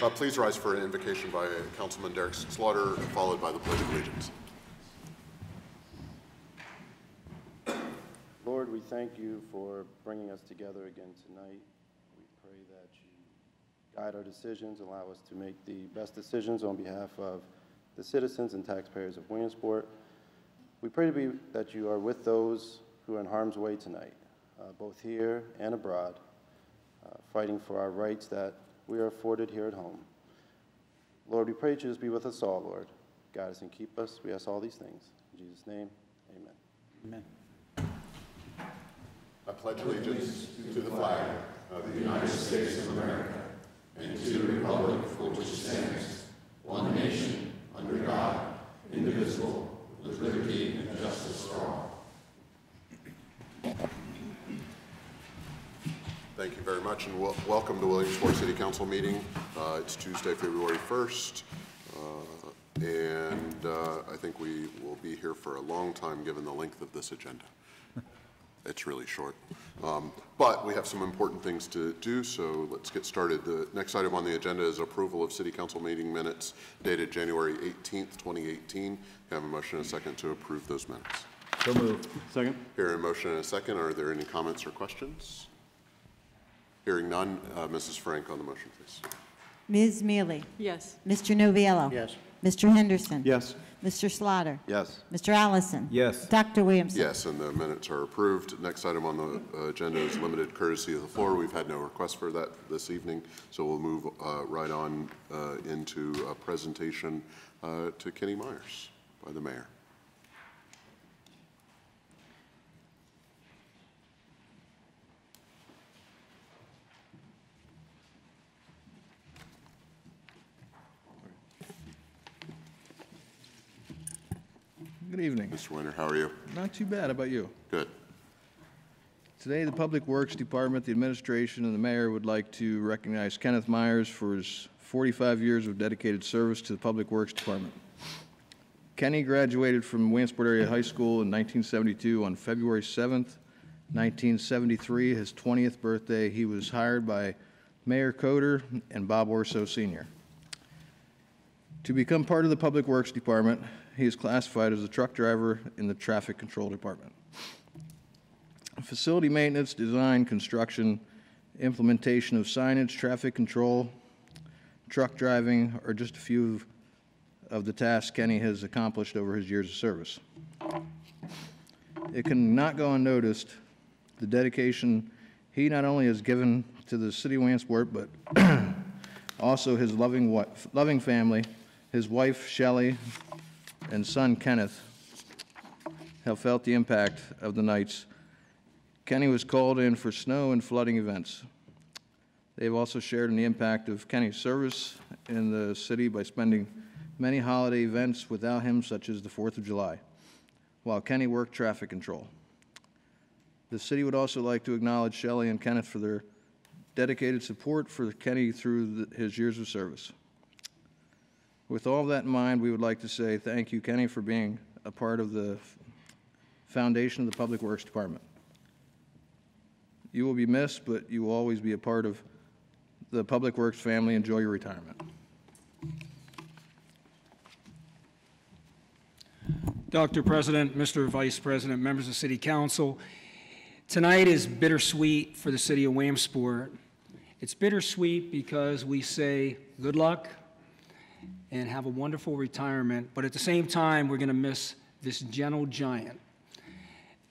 Please rise for an invocation by Councilman Derek Slaughter, followed by the Pledge of Allegiance. Lord, we thank you for bringing us together again tonight. We pray that you guide our decisions, allow us to make the best decisions on behalf of the citizens and taxpayers of Williamsport. We pray that you are with those who are in harm's way tonight, both here and abroad, fighting for our rights that we are afforded here at home. Lord, we pray that you just be with us all, Lord. Guide us and keep us. We ask all these things. In Jesus' name, amen. Amen. I pledge allegiance to the flag of the United States of America and to the republic for which it stands, one nation, under God, indivisible, with liberty and justice for all. Thank you very much, and welcome to Williamsport City Council meeting. It's Tuesday, February 1st, and I think we will be here for a long time given the length of this agenda. It's really short, but we have some important things to do, so let's get started. The next item on the agenda is approval of City Council meeting minutes dated January 18th, 2018. Have a motion and a second to approve those minutes. So moved. Second. Hearing a motion and a second, are there any comments or questions? Hearing none, Mrs. Frank on the motion, please. Ms. Mealy? Yes. Mr. Noviello? Yes. Mr. Henderson? Yes. Mr. Slaughter? Yes. Mr. Allison? Yes. Dr. Williamson? Yes, and the minutes are approved. Next item on the agenda is limited courtesy of the floor. We've had no request for that this evening, so we'll move right on into a presentation to Kenny Myers by the mayor. Good evening. Mr. Winter, how are you? Not too bad. How about you? Good. Today, the Public Works Department, the administration, and the mayor would like to recognize Kenneth Myers for his 45 years of dedicated service to the Public Works Department. Kenny graduated from Williamsport Area High School in 1972. On February 7th, 1973, his 20th birthday, he was hired by Mayor Coder and Bob Orso Sr. To become part of the Public Works Department, he is classified as a truck driver in the Traffic Control Department. Facility maintenance, design, construction, implementation of signage, traffic control, truck driving are just a few of the tasks Kenny has accomplished over his years of service. It cannot go unnoticed the dedication he not only has given to the city of Williamsport, but also his loving family, his wife, Shelley, and son, Kenneth, have felt the impact of the nights. Kenny was called in for snow and flooding events. They have also shared in the impact of Kenny's service in the city by spending many holiday events without him, such as the 4th of July, while Kenny worked traffic control. The city would also like to acknowledge Shelley and Kenneth for their dedicated support for Kenny through his years of service. With all that in mind, we would like to say thank you, Kenny, for being a part of the foundation of the Public Works Department. You will be missed, but you will always be a part of the Public Works family. Enjoy your retirement. Dr. President, Mr. Vice President, members of City Council, tonight is bittersweet for the city of Williamsport. It's bittersweet because we say good luck and have a wonderful retirement, but at the same time, we're going to miss this gentle giant.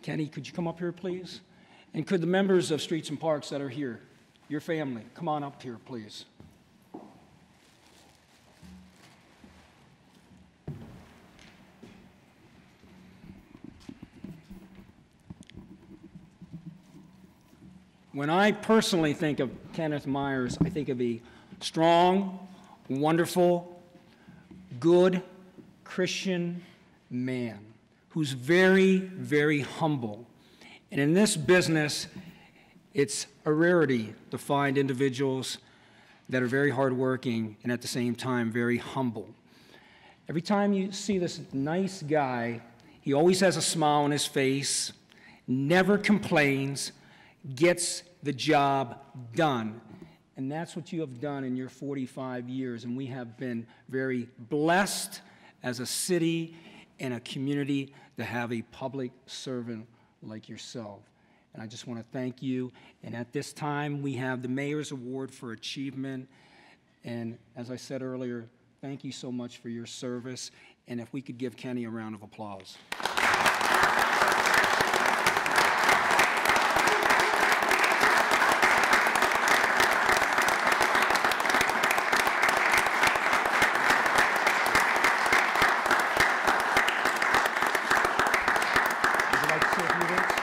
Kenny, could you come up here, please? And could the members of Streets and Parks that are here, your family, come on up here, please? When I personally think of Kenneth Myers, I think of a strong, wonderful, good Christian man who's very, very humble. And in this business, it's a rarity to find individuals that are very hardworking and at the same time very humble. Every time you see this nice guy, he always has a smile on his face, never complains, gets the job done. And that's what you have done in your 45 years. And we have been very blessed as a city and a community to have a public servant like yourself. And I just want to thank you. And at this time, we have the Mayor's Award for Achievement. And as I said earlier, thank you so much for your service. And if we could give Kenny a round of applause. Would you like to say a few words?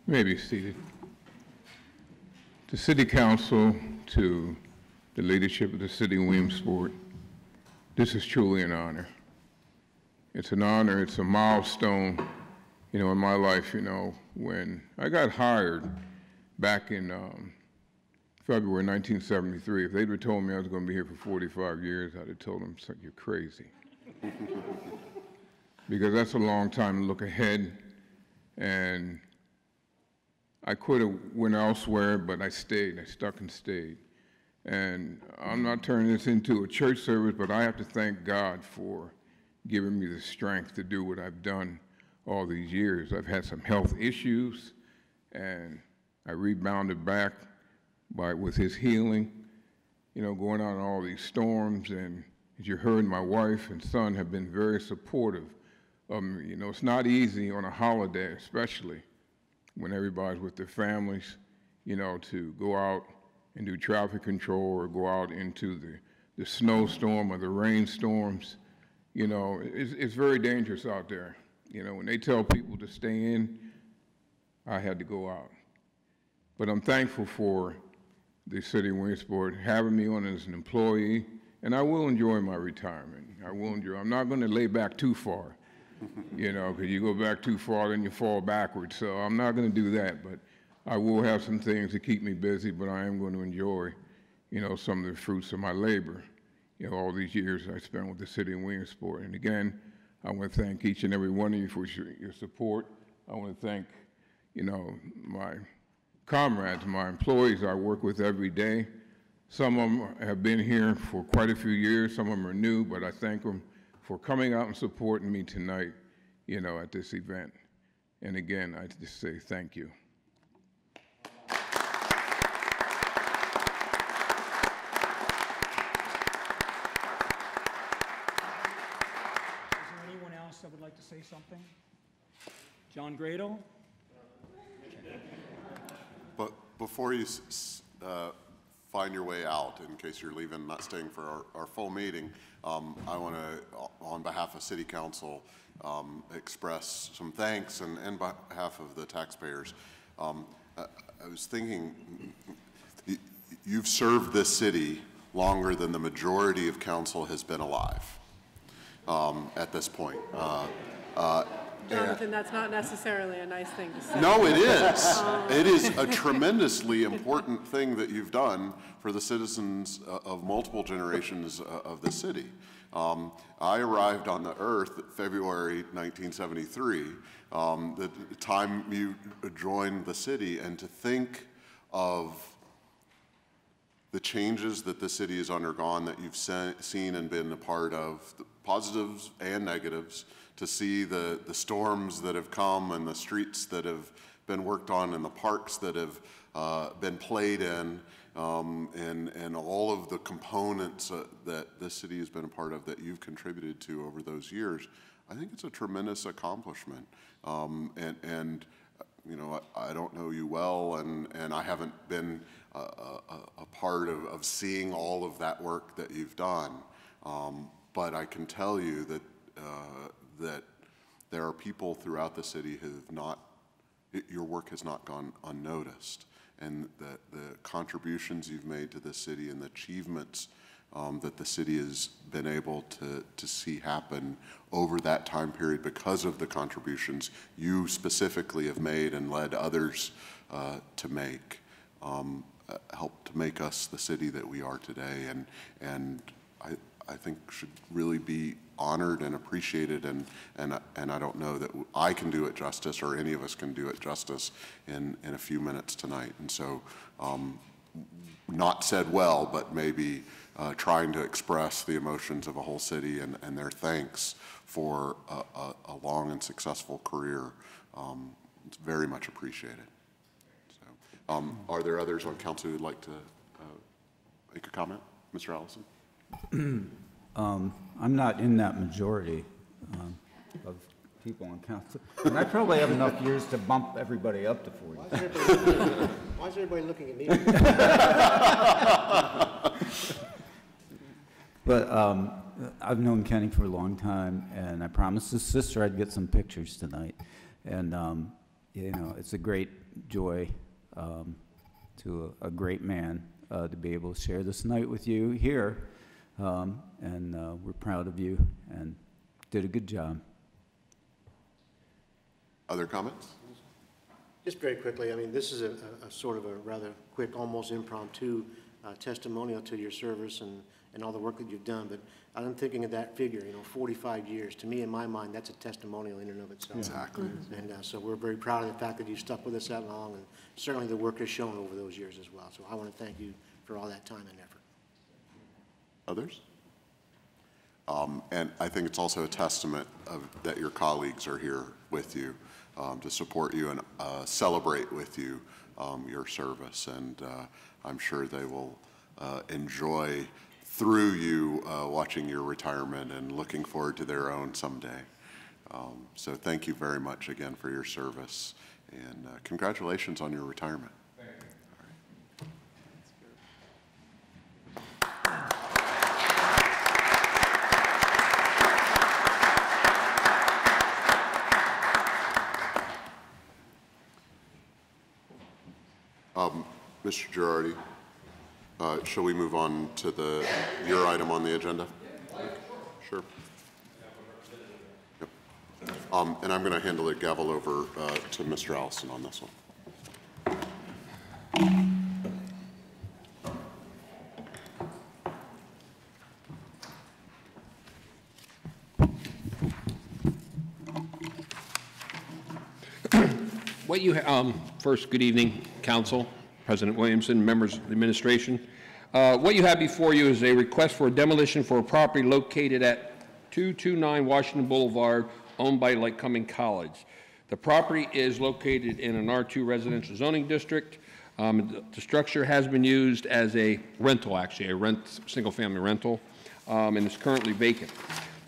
You may be seated. To City Council, to the leadership of the City of Williamsport, this is truly an honor. It's an honor, it's a milestone, in my life, when I got hired back in February 1973. If they'd have told me I was going to be here for 45 years, I'd have told them, you're crazy. Because that's a long time to look ahead, and I could have went elsewhere, but I stayed. I stuck and stayed. And I'm not turning this into a church service, but I have to thank God for giving me the strength to do what I've done all these years. I've had some health issues, and I rebounded back with His healing, going out on all these storms. And as you heard, my wife and son have been very supportive of me. It's not easy on a holiday, especially when everybody's with their families, to go out and do traffic control or go out into the snowstorm or the rainstorms. It's very dangerous out there. When they tell people to stay in, I had to go out. But I'm thankful for the City of Williamsport having me on as an employee, and I will enjoy my retirement. I'm not going to lay back too far. Because you go back too far, then you fall backwards. So I'm not going to do that, but I will have some things to keep me busy, but I am going to enjoy, some of the fruits of my labor, all these years I spent with the City of Williamsport. And again, I want to thank each and every one of you for your support. I want to thank, my comrades, my employees I work with every day. Some of them have been here for quite a few years. Some of them are new, but I thank them for coming out and supporting me tonight, at this event. And again, I just say thank you. Is there anyone else that would like to say something? John Gradle? But before you find your way out, in case you're leaving, not staying for our full meeting, I want to, on behalf of City Council, express some thanks and behalf of the taxpayers. I was thinking, you've served this city longer than the majority of council has been alive at this point. Jonathan, that's not necessarily a nice thing to say. No, it is. It is a tremendously important thing that you've done for the citizens of multiple generations of the city. I arrived on the earth February 1973, the time you joined the city, and to think of the changes that the city has undergone, that you've seen and been a part of, the positives and negatives, to see the storms that have come and the streets that have been worked on and the parks that have been played in, and all of the components that this city has been a part of that you've contributed to over those years. I think it's a tremendous accomplishment. And you know, I don't know you well, and I haven't been a part of seeing all of that work that you've done. But I can tell you that that there are people throughout the city who have not, your work has not gone unnoticed, and the contributions you've made to the city and the achievements that the city has been able to see happen over that time period because of the contributions you specifically have made and led others to make, helped to make us the city that we are today, and I think should really be honored and appreciated, and I don't know that I can do it justice, or any of us can do it justice in a few minutes tonight. And so, not said well, but maybe trying to express the emotions of a whole city and their thanks for a long and successful career. It's very much appreciated. So, are there others on council who'd like to make a comment? Mr. Allison? I'm not in that majority of people on council. And I probably have enough years to bump everybody up to 40. Why is everybody looking at me? But I've known Kenny for a long time, and I promised his sister I'd get some pictures tonight. And, you know, it's a great joy to a great man to be able to share this night with you here. And we're proud of you and did a good job. Other comments? Just very quickly, I mean, this is a sort of a rather quick, almost impromptu testimonial to your service and all the work that you've done, but I'm thinking of that figure, you know, 45 years. To me, in my mind, that's a testimonial in and of itself. Exactly. And so we're very proud of the fact that you've stuck with us that long, and certainly the work has shown over those years as well. So I want to thank you for all that time and effort. Others? And I think it's also a testament that your colleagues are here with you to support you and celebrate with you your service. And I'm sure they will enjoy through you watching your retirement and looking forward to their own someday. So thank you very much again for your service, and congratulations on your retirement. Thank you. Mr. Girardi, shall we move on to your item on the agenda? Sure. Yep. And I'm going to handle the gavel over to Mr. Allison on this one. What you first, good evening, Council, President Williamson, members of the administration. What you have before you is a request for demolition for a property located at 229 Washington Boulevard, owned by Lycoming College. The property is located in an R2 residential zoning district. The structure has been used as a rental, actually, a single-family rental, and is currently vacant.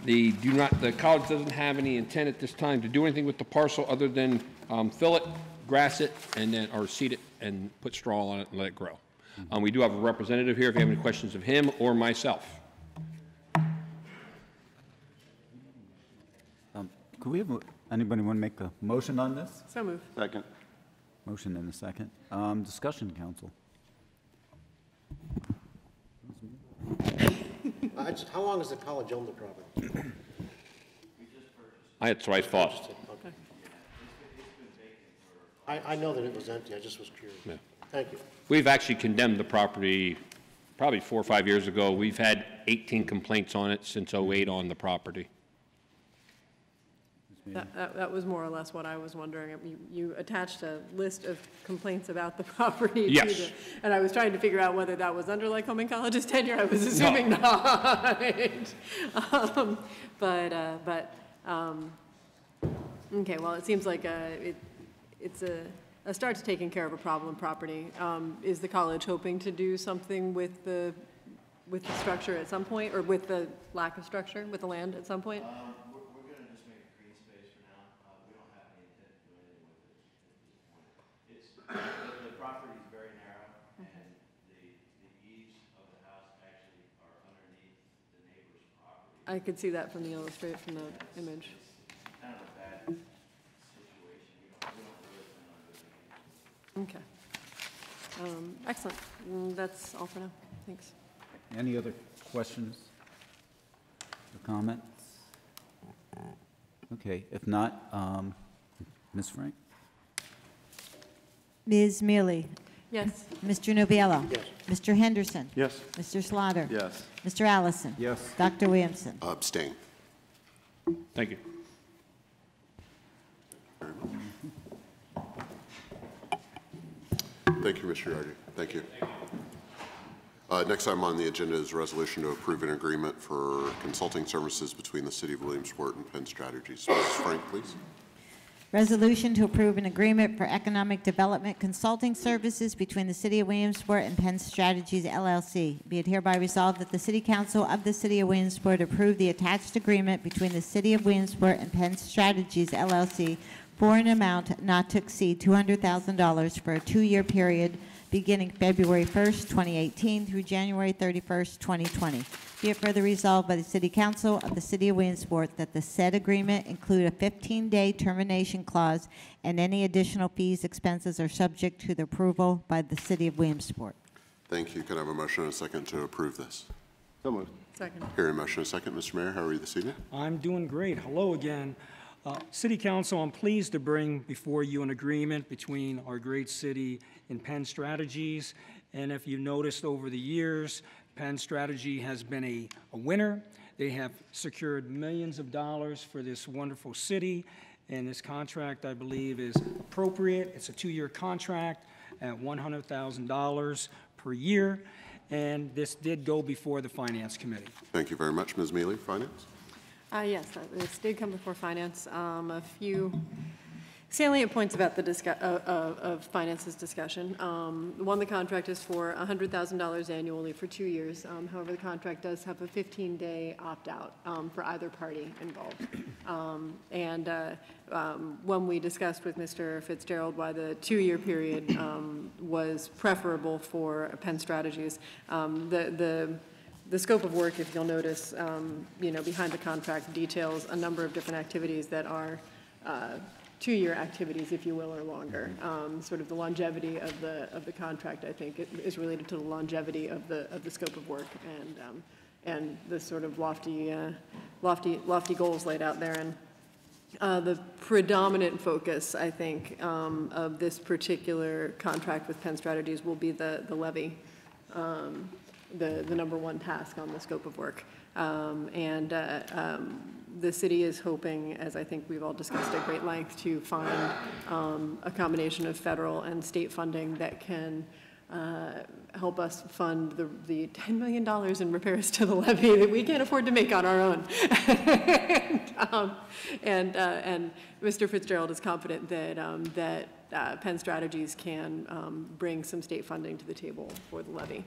The college doesn't have any intent at this time to do anything with the parcel other than fill it, grass it, and then, or seed it and put straw on it and let it grow. We do have a representative here if you have any questions of him or myself. Could we have, anybody want to make a motion on this? So moved. Second. Motion and a second. Discussion, Council. How long has the college owned the property? That's what I thought. Okay. I know that it was empty. I just was curious. Yeah. Thank you. We've actually condemned the property probably 4 or 5 years ago. We've had 18 complaints on it since '08 on the property. That was more or less what I was wondering. You attached a list of complaints about the property. Yes. And I was trying to figure out whether that was under Lycoming College's tenure. I was assuming not. Okay, well, it seems like it's a start to taking care of a problem property. Is the college hoping to do something with the structure at some point, or with the lack of structure, with the land at some point? We're going to just make a green space for now. We don't have any intent to do anything with it at this point. The property is very narrow, and the eaves of the house actually are underneath the neighbor's property. I could see that from the illustrate, from the image. It's kind of a bad situation. We don't really plan on doing anything. Okay. Excellent. That's all for now. Thanks. Any other questions or comments? Okay, if not, Ms. Frank? Ms. Mealy? Yes. Mr. Nubiallo? Yes. Mr. Henderson? Yes. Mr. Slaughter? Yes. Mr. Allison? Yes. Dr. Williamson? Abstain. Thank you. Thank you, Mr. Yardy. Thank you. Next item on the agenda is a resolution to approve an agreement for consulting services between the City of Williamsport and Penn Strategies. Mrs. Frank, please. Resolution to approve an agreement for economic development consulting services between the City of Williamsport and Penn Strategies, LLC. Be it hereby resolved that the City Council of the City of Williamsport approve the attached agreement between the City of Williamsport and Penn Strategies, LLC for an amount not to exceed $200,000 for a 2-year period beginning February 1st, 2018 through January 31st, 2020. Be it further resolved by the City Council of the City of Williamsport that the said agreement include a 15-day termination clause, and any additional fees, expenses are subject to the approval by the City of Williamsport. Thank you. Can I have a motion and a second to approve this? So moved. Second. Hearing a motion and a second. Mr. Mayor, how are you this evening? I'm doing great. Hello again. City Council, I'm pleased to bring before you an agreement between our great city and Penn Strategies. And if you noticed over the years, Penn Strategy has been a winner. They have secured millions of dollars for this wonderful city. And this contract, I believe, is appropriate. It's a 2-year contract at $100,000 per year. And this did go before the Finance Committee. Thank you very much. Ms. Mealy, Finance? Yes, this did come before Finance. A few salient points about the of Finance's discussion. One, the contract is for $100,000 annually for 2 years. However, the contract does have a 15-day opt-out for either party involved. When we discussed with Mr. Fitzgerald why the 2-year period was preferable for Penn Strategies, the scope of work, if you'll notice, behind the contract details a number of different activities that are 2-year activities, if you will, or longer. Sort of the longevity of the contract, I think, is related to the longevity of the scope of work and the sort of lofty goals laid out there. And the predominant focus, I think, of this particular contract with Penn Strategies will be the levy. The number one task on the scope of work. The city is hoping, as I think we've all discussed at great length, to find a combination of federal and state funding that can help us fund the $10 million in repairs to the levee that we can't afford to make on our own. and Mr. Fitzgerald is confident that Penn Strategies can bring some state funding to the table for the levee.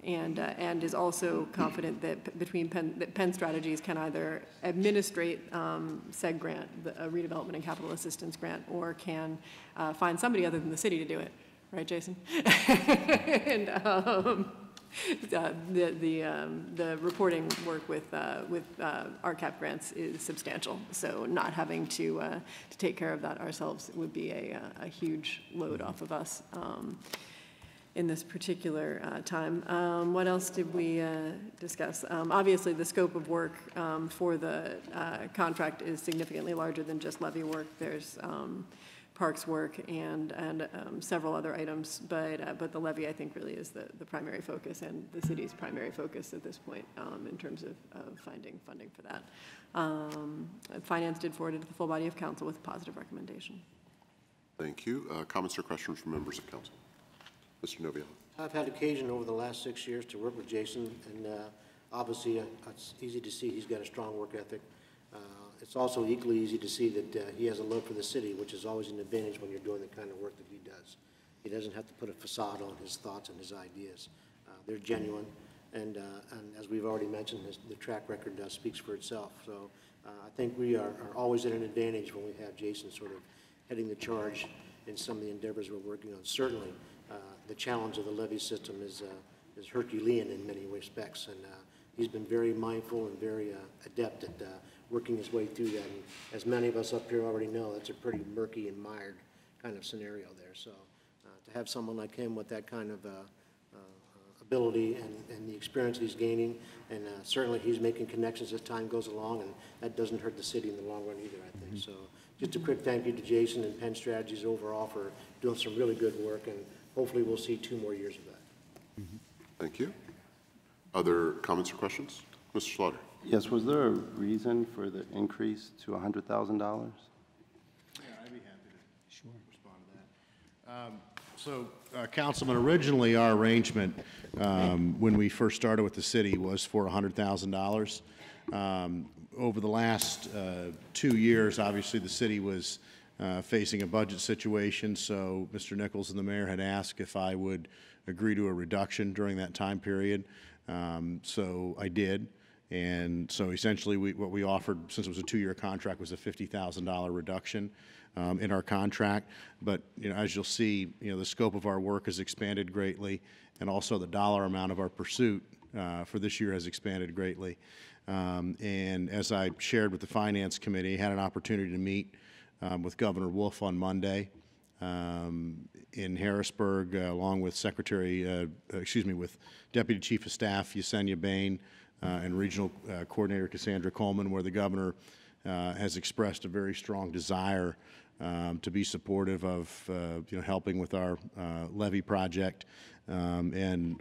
And is also confident that Penn Strategies can either administrate said grant, a redevelopment and capital assistance grant, or can find somebody other than the city to do it. Right, Jason? And the reporting work with RCAP grants is substantial. So not having to take care of that ourselves would be a huge load off of us in this particular time. What else did we discuss? Obviously, the scope of work for the contract is significantly larger than just levee work. There's parks work and several other items, but the levy, I think, really is the primary focus and the city's primary focus at this point in terms of finding funding for that. Finance did forward it to the full body of council with a positive recommendation. Thank you. Comments or questions from members of council? Mr. Noviello. I've had occasion over the last 6 years to work with Jason, and obviously it's easy to see he's got a strong work ethic. It's also equally easy to see that he has a love for the city, which is always an advantage when you're doing the kind of work that he does. He doesn't have to put a facade on his thoughts and his ideas. They're genuine, and as we've already mentioned, the track record speaks for itself. So I think we are always at an advantage when we have Jason sort of heading the charge in some of the endeavors we're working on. Certainly, the challenge of the levy system is Herculean in many respects, and he's been very mindful and very adept at working his way through that. And as many of us up here already know, that's a pretty murky and mired kind of scenario there. So to have someone like him with that kind of ability and the experience he's gaining, and certainly he's making connections as time goes along, and that doesn't hurt the city in the long run either, I think. So just a quick thank you to Jason and Penn Strategies overall for doing some really good work, and hopefully we'll see 2 more years of that. Thank you. Other comments or questions? Mr. Slaughter. Yes, was there a reason for the increase to $100,000? Yeah, I'd be happy to respond to that. Councilman, originally our arrangement, when we first started with the city, was for $100,000. Over the last 2 years, obviously, the city was facing a budget situation, so Mr. Nichols and the mayor had asked if I would agree to a reduction during that time period. So I did. And so essentially, what we offered, since it was a 2-year contract, was a $50,000 reduction in our contract. But as you'll see, the scope of our work has expanded greatly, and also the dollar amount of our pursuit for this year has expanded greatly. And as I shared with the Finance Committee, I had an opportunity to meet with Governor Wolf on Monday in Harrisburg, along with with Deputy Chief of Staff Yesenia Bain, and Regional Coordinator Cassandra Coleman, where the governor has expressed a very strong desire to be supportive of helping with our levee project. And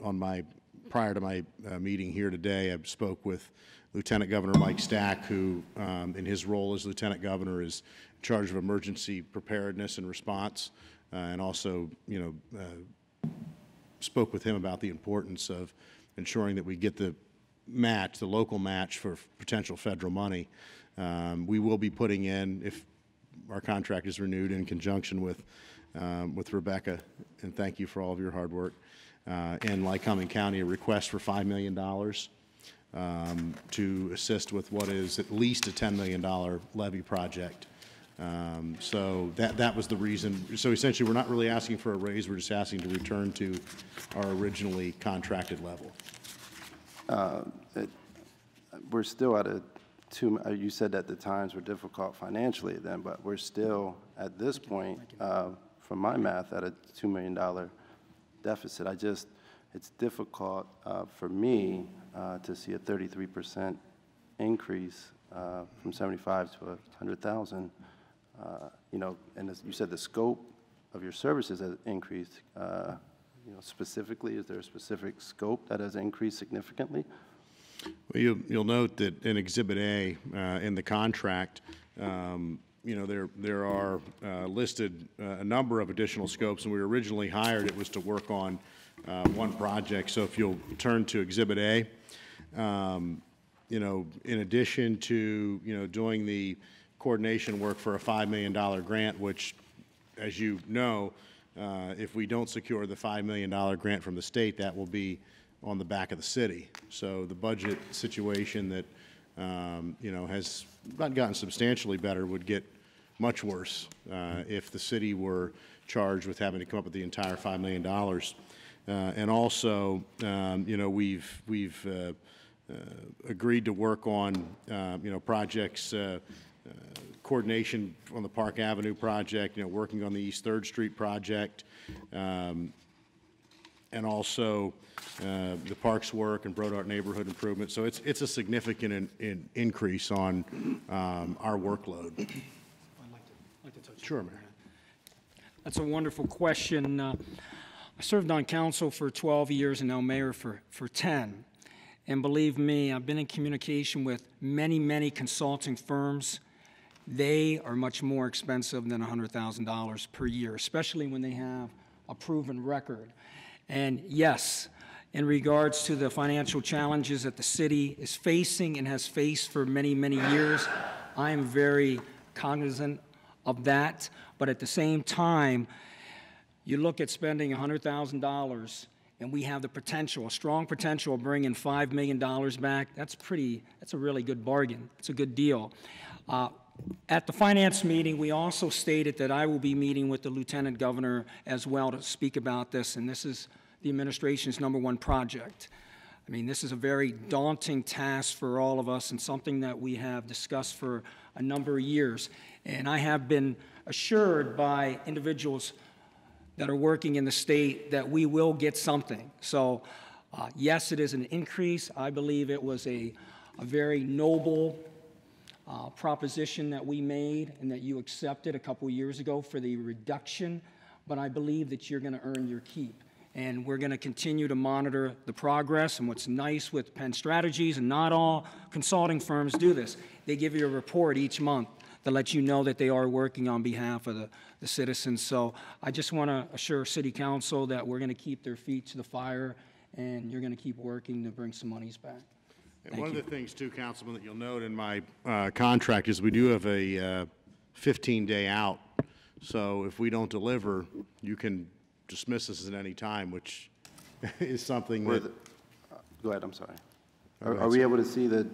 prior to my meeting here today, I spoke with Lieutenant Governor Mike Stack, who, in his role as Lieutenant Governor, is in charge of emergency preparedness and response, and also spoke with him about the importance of ensuring that we get the local match for potential federal money. We will be putting in, if our contract is renewed, in conjunction with Rebecca, and thank you for all of your hard work, in Lycoming County, a request for $5 million to assist with what is at least a $10 million levee project. So that was the reason. So essentially, we're not really asking for a raise. We're just asking to return to our originally contracted level. We're still at you said that the times were difficult financially then, but we're still, at this point, from my math, at a $2 million deficit. It's difficult for me to see a 33% increase from 75 to 100,000. And as you said, the scope of your services has increased. Specifically, is there a specific scope that has increased significantly? Well, you'll note that in Exhibit A in the contract, there are listed a number of additional scopes, and we were originally hired, it was to work on one project. So if you'll turn to Exhibit A, in addition to, doing the coordination work for a $5 million grant, which, as you know, if we don't secure the $5 million grant from the state, that will be on the back of the city. So the budget situation that, has not gotten substantially better would get much worse if the city were charged with having to come up with the entire $5 million. And also, we've agreed to work on, projects, coordination on the Park Avenue project, working on the East 3rd Street project, and also the parks work and Brodart neighborhood improvement. So it's a significant increase on our workload. I'd like to touch Sure, on that. Mayor. That's a wonderful question. I served on council for 12 years and now mayor for 10. And believe me, I've been in communication with many, many consulting firms. They are much more expensive than $100,000 per year, especially when they have a proven record. And yes, in regards to the financial challenges that the city is facing and has faced for many, many years, I am very cognizant of that. But at the same time, you look at spending $100,000 and we have the potential, a strong potential of bringing $5 million back. That's a really good bargain. It's a good deal. At the finance meeting, we also stated that I will be meeting with the Lieutenant Governor as well to speak about this, and this is the administration's #1 project. I mean, this is a very daunting task for all of us and something that we have discussed for a number of years. And I have been assured by individuals that are working in the state that we will get something. So, yes, it is an increase. I believe it was a very noble proposition that we made and that you accepted a couple years ago for the reduction, but I believe that you're going to earn your keep. And we're going to continue to monitor the progress. And what's nice with Penn Strategies, and not all consulting firms do this, they give you a report each month that lets you know that they are working on behalf of the citizens. So I just want to assure City Council that we're going to keep their feet to the fire, and you're going to keep working to bring some monies back. One of the things, too, Councilman, that you'll note in my contract is we do have a 15-day out. So if we don't deliver, you can dismiss us at any time, which is something that... Go ahead, I'm sorry. Go ahead, Are we sir. able to see the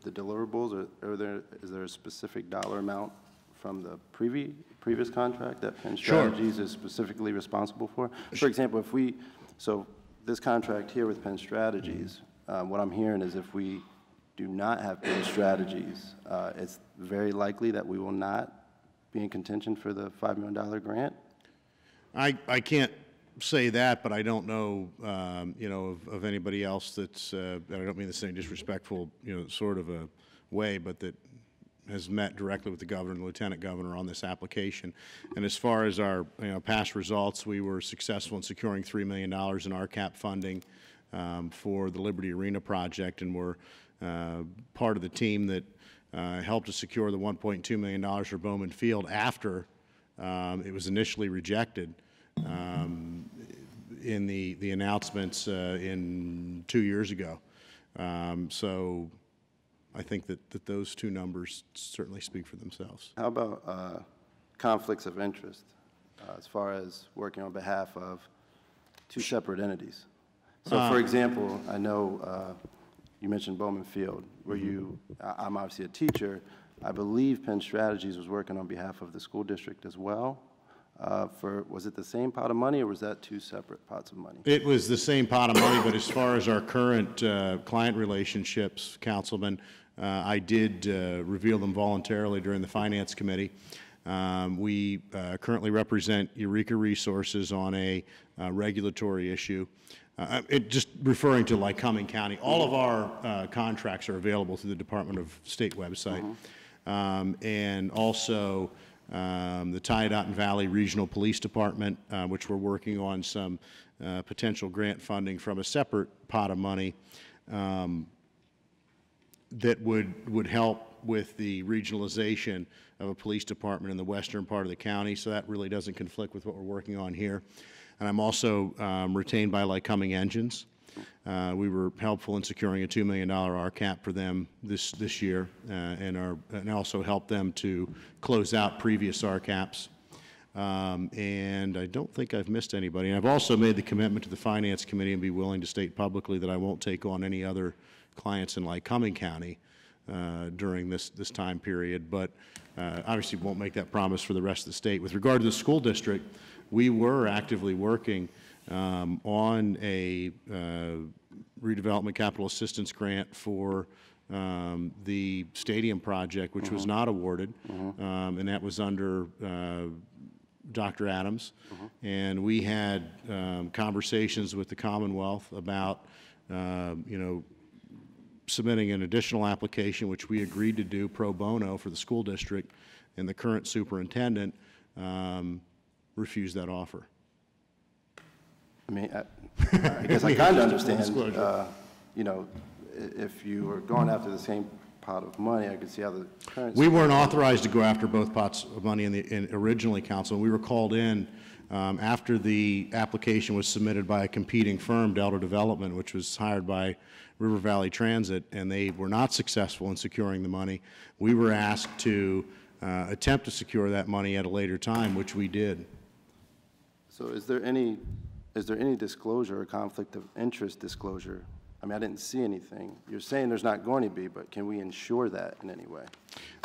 deliverables, or is there a specific dollar amount from the previous contract that Penn Sure. Strategies is specifically responsible for? For example, so this contract here with Penn Strategies, what I'm hearing is if we do not have Penn Strategies, it's very likely that we will not be in contention for the $5 million grant? I can't say that, but I don't know, of anybody else that's, I don't mean this in a disrespectful, sort of a way, but that has met directly with the governor and the lieutenant governor on this application. And as far as our, past results, we were successful in securing $3 million in RCAP funding for the Liberty Arena project, and we're part of the team that helped to secure the $1.2 million for Bowman Field after it was initially rejected in the announcements in 2 years ago. So I think that those two numbers certainly speak for themselves. How about conflicts of interest as far as working on behalf of two separate entities? So, for example, I know you mentioned Bowman Field, where I'm obviously a teacher. I believe Penn Strategies was working on behalf of the school district as well. Was it the same pot of money, or was that two separate pots of money? It was the same pot of money, but as far as our current client relationships, Councilman, I did reveal them voluntarily during the Finance Committee. We currently represent Eureka Resources on a regulatory issue. Just referring to Lycoming County, all of our contracts are available through the Department of State website. And also the Tyodotin Valley Regional Police Department, which we're working on some potential grant funding from a separate pot of money that would help with the regionalization of a police department in the western part of the county. So that really doesn't conflict with what we're working on here. And I'm also retained by Lycoming Engines. We were helpful in securing a $2 million RCAP for them this year, and also helped them to close out previous RCAPs. And I don't think I've missed anybody. And I've also made the commitment to the Finance Committee and be willing to state publicly that I won't take on any other clients in Lycoming County during this time period, but obviously won't make that promise for the rest of the state. With regard to the school district, we were actively working on a redevelopment capital assistance grant for the stadium project, which was not awarded, and that was under Dr. Adams. And we had conversations with the Commonwealth about, submitting an additional application, which we agreed to do pro bono for the school district, and the current superintendent refused that offer. I mean, I guess I kind of understand, if you were going after the same pot of money, I could see how the current... We weren't authorized to go after both pots of money originally, Council. We were called in after the application was submitted by a competing firm, Delta Development, which was hired by River Valley Transit, and they were not successful in securing the money. We were asked to attempt to secure that money at a later time, which we did. So is there any disclosure or conflict of interest disclosure? I mean, I didn't see anything. You're saying there's not going to be, but can we ensure that in any way?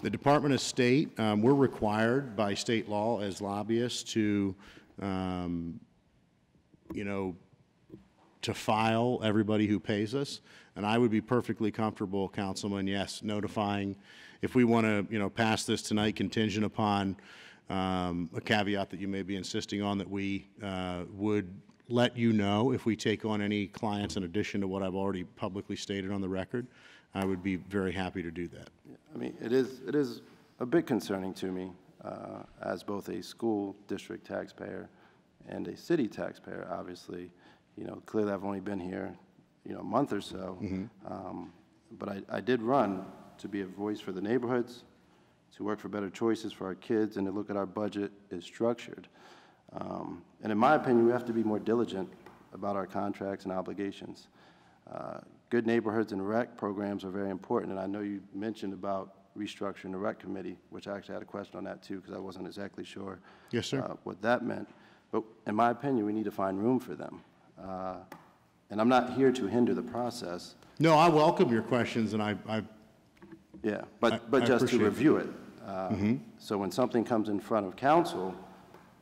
The Department of State, we're required by state law as lobbyists to, to file everybody who pays us. And I would be perfectly comfortable, Councilman, yes, notifying, if we want to, pass this tonight contingent upon a caveat that you may be insisting on, that we would let you know if we take on any clients in addition to what I've already publicly stated on the record. I would be very happy to do that. I mean, it is a bit concerning to me as both a school district taxpayer and a city taxpayer, obviously. Clearly I've only been here, a month or so. But I did run to be a voice for the neighborhoods, to work for better choices for our kids, and to look at our budget is structured. And in my opinion, we have to be more diligent about our contracts and obligations. Good neighborhoods and rec programs are very important, and I know you mentioned about restructuring the rec committee, which I actually had a question on that too, because I wasn't exactly sure Yes, sir. what that meant. But in my opinion, we need to find room for them. And I'm not here to hinder the process. No, I welcome your questions, and Yeah, but I just to appreciate review it. So when something comes in front of council,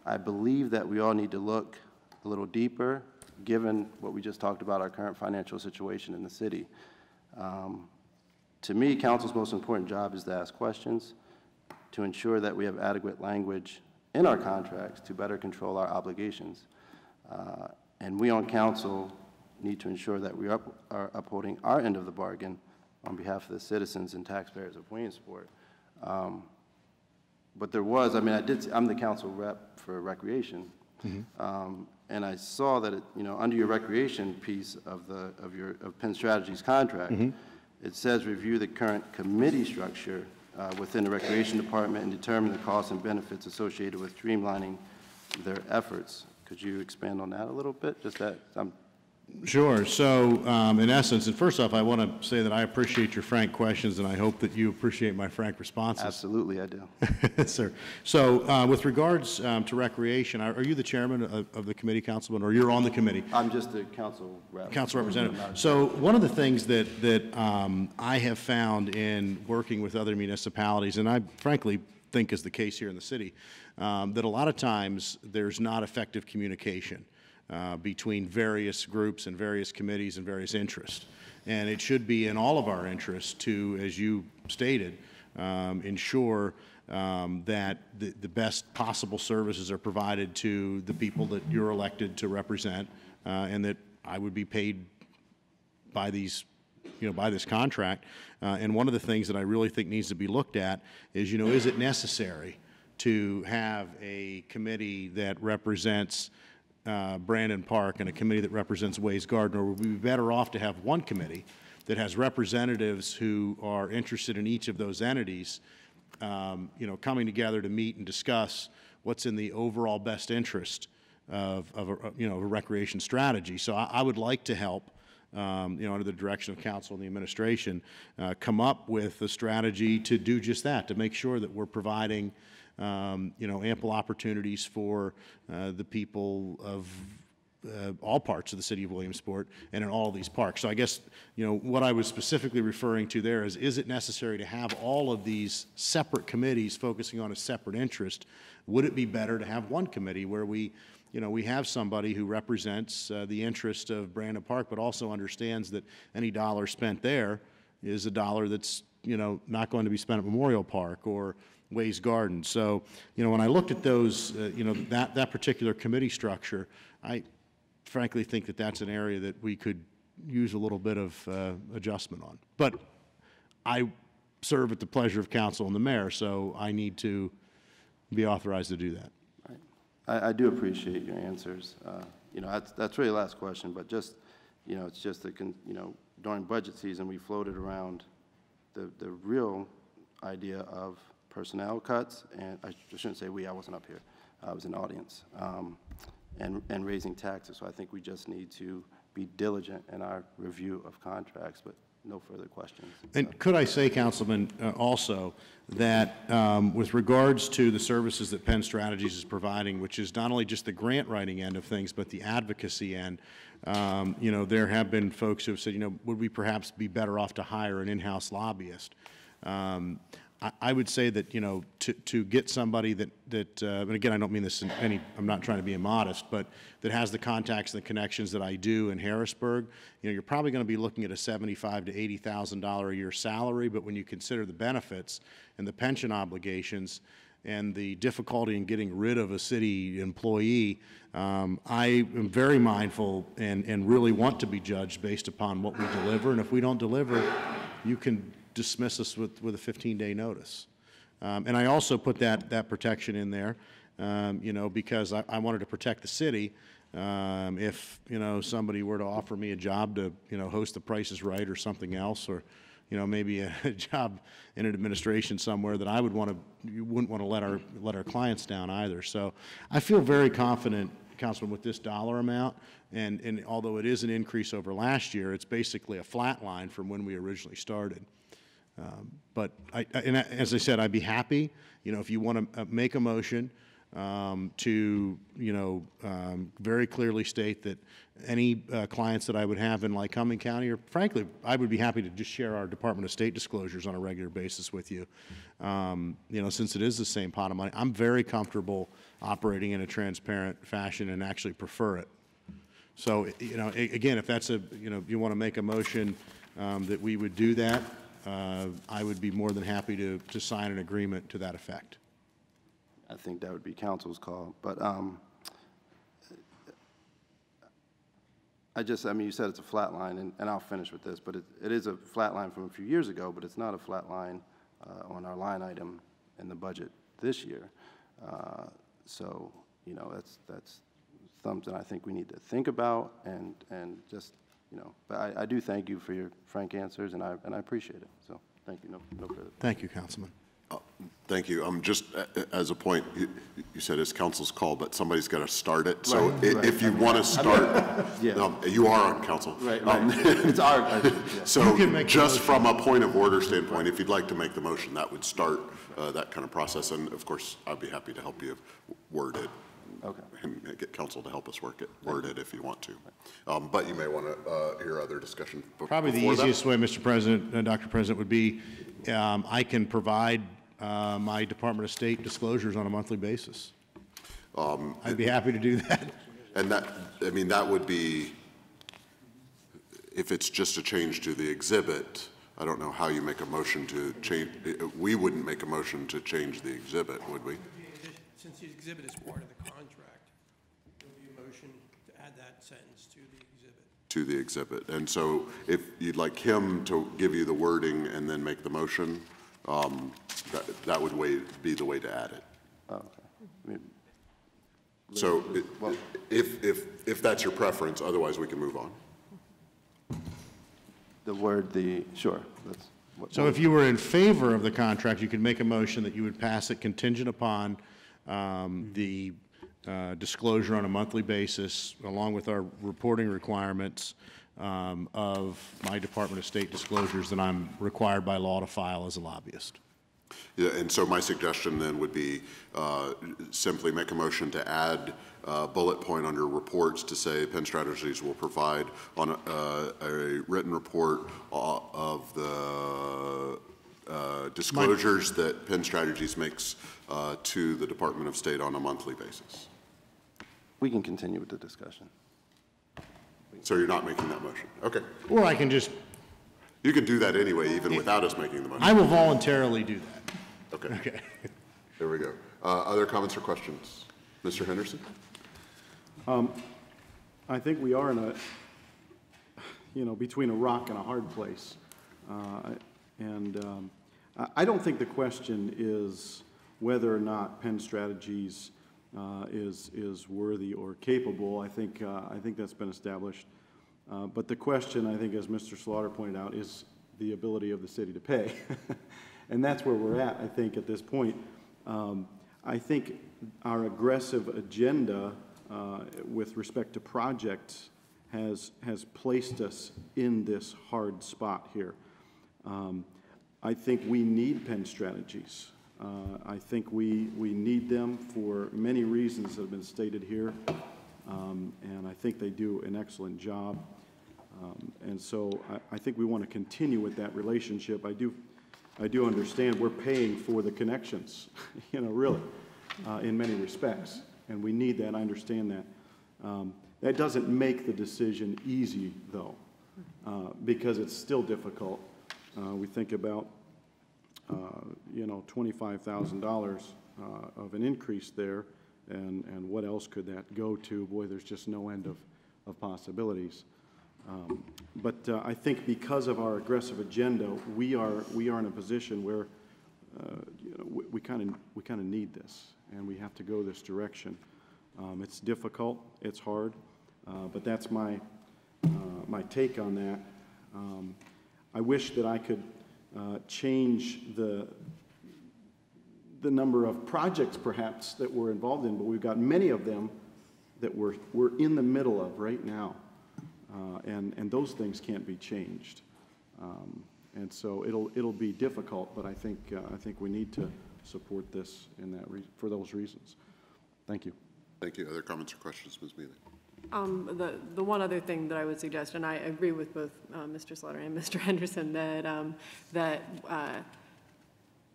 I believe that we all need to look a little deeper, given what we just talked about, our current financial situation in the city. To me, council's most important job is to ask questions, to ensure that we have adequate language in our contracts to better control our obligations. And we on council need to ensure that we are upholding our end of the bargain on behalf of the citizens and taxpayers of Williamsport. But there was, I'm the council rep for recreation, and I saw that under your recreation piece of Penn Strategy's contract, it says review the current committee structure within the recreation department and determine the costs and benefits associated with streamlining their efforts. Could you expand on that a little bit? Just that Sure. So, in essence, and first off, I want to say that I appreciate your frank questions, and I hope that you appreciate my frank responses. Absolutely, I do. Yes, sir. So, with regards to recreation, are you the chairman of the committee, Councilman, or you're on the committee? I'm just a council rep. Council representative. So, one of the things that I have found in working with other municipalities, and I frankly think is the case here in the city, that a lot of times there's not effective communication between various groups and various committees and various interests. And it should be in all of our interests to, as you stated, ensure that the best possible services are provided to the people that you're elected to represent, and that I would be paid by these, by this contract. And one of the things that I really think needs to be looked at is, is it necessary to have a committee that represents Brandon Park and a committee that represents Ways Garden, or would we be better off to have one committee that has representatives who are interested in each of those entities, coming together to meet and discuss what's in the overall best interest of a recreation strategy. So I would like to help, under the direction of council and the administration, come up with a strategy to do just that, to make sure that we're providing ample opportunities for the people of all parts of the city of Williamsport and in all of these parks. So I guess, what I was specifically referring to there is it necessary to have all of these separate committees focusing on a separate interest? Would it be better to have one committee where we have somebody who represents the interest of Brandon Park, but also understands that any dollar spent there is a dollar that's, not going to be spent at Memorial Park or Ways Garden. So, when I looked at those, that particular committee structure, I frankly think that that's an area that we could use a little bit of adjustment on. But I serve at the pleasure of council and the mayor, so I need to be authorized to do that. Right. I do appreciate your answers. That's really the last question, but just, it's just that, during budget season, we floated around the real idea of personnel cuts, and I shouldn't say we, I wasn't up here, I was in the audience, and raising taxes. So I think we just need to be diligent in our review of contracts, but no further questions. And could I say, Councilman, also that with regards to the services that Penn Strategies is providing, which is not only just the grant writing end of things, but the advocacy end, there have been folks who have said, would we perhaps be better off to hire an in-house lobbyist? I would say that, to get somebody that and again, I don't mean this in any, I'm not trying to be immodest, but that has the contacts and the connections that I do in Harrisburg, you're probably going to be looking at a $75,000 to $80,000 a year salary, but when you consider the benefits and the pension obligations and the difficulty in getting rid of a city employee, I am very mindful and really want to be judged based upon what we deliver, and if we don't deliver, you can dismiss us with a 15-day notice. And I also put that protection in there you know, because I wanted to protect the city. If, you know, somebody were to offer me a job to, you know, host The Price is Right or something else, or, you know, maybe a job in an administration somewhere, that I would want to, you wouldn't want to let our clients down either. So I feel very confident, Councilman, with this dollar amount, and although it is an increase over last year, it's basically a flat line from when we originally started. But and as I said, I'd be happy, you know, if you want to make a motion to, you know, very clearly state that any clients that I would have in Lycoming County, or frankly, I would be happy to just share our Department of State disclosures on a regular basis with you. You know, since it is the same pot of money, I'm very comfortable operating in a transparent fashion and actually prefer it. So, you know, again, if that's you know, you want to make a motion that we would do that, I would be more than happy to sign an agreement to that effect. I think that would be council's call, but I mean, you said it's a flat line, and I'll finish with this, but it is a flat line from a few years ago, but it's not a flat line on our line item in the budget this year. So, you know, that's something I think we need to think about, and just, you know, but I do thank you for your frank answers, and I appreciate it. So thank you. No further. Thank you, Councilman. Thank you. Just as a point, you said it's council's call, but somebody's got to start it. So if you want to start, you are on council. Right. It's our. Yeah. So just from a point of order standpoint, if you'd like to make the motion, that would start that kind of process. And of course, I'd be happy to help you word it. Okay. And get council to help us word it if you want to. But you may want to hear other discussion. Probably the easiest way, Mr. President, Dr. President, would be I can provide my Department of State disclosures on a monthly basis. I'd be happy to do that. And that, I mean, that would be, if it's just a change to the exhibit, I don't know how you make a motion to change. We wouldn't make a motion to change the exhibit, would we? Since the exhibit is part of the contract, there would be a motion to add that sentence to the exhibit. To the exhibit. And so if you'd like him to give you the wording and then make the motion, that would be the way to add it. Oh, okay. I mean, so if that's your preference, otherwise we can move on. Sure. So if you were in favor of the contract, you could make a motion that you would pass it contingent upon the disclosure on a monthly basis, along with our reporting requirements of my Department of State disclosures that I'm required by law to file as a lobbyist. Yeah, and so my suggestion then would be simply make a motion to add a bullet point under reports to say Penn Strategies will provide on a written report of the disclosures that Penn Strategies makes to the Department of State on a monthly basis. We can continue with the discussion. So you're not making that motion? Okay. Or I can just... You can do that anyway, even without us making the motion. I will voluntarily do that. Okay. There we go. Other comments or questions? Mr. Henderson? I think we are in a, between a rock and a hard place. I don't think the question is whether or not Penn Strategies is worthy or capable. I think that's been established. But the question, I think, as Mr. Slaughter pointed out, is the ability of the city to pay. And that's where we're at, I think, at this point. I think our aggressive agenda with respect to projects has placed us in this hard spot here. I think we need Penn Strategies. I think we need them for many reasons that have been stated here, and I think they do an excellent job. And so I think we want to continue with that relationship. I do understand we're paying for the connections, really, in many respects, and we need that. I understand that. That doesn't make the decision easy, though, because it's still difficult. We think about, $25,000 of an increase there, and what else could that go to? Boy, there's just no end of possibilities. But I think because of our aggressive agenda, we are in a position where we kind of need this, and we have to go this direction. It's difficult, it's hard, but that's my take on that. I wish that I could change the number of projects perhaps that we're involved in, but we've got many of them that we're in the middle of right now, and those things can't be changed. And so it'll be difficult, but I think we need to support this in that for those reasons. Thank you. Thank you. Other comments or questions, Ms. Mealy? The one other thing that I would suggest, and I agree with both Mr. Slaughter and Mr. Henderson, that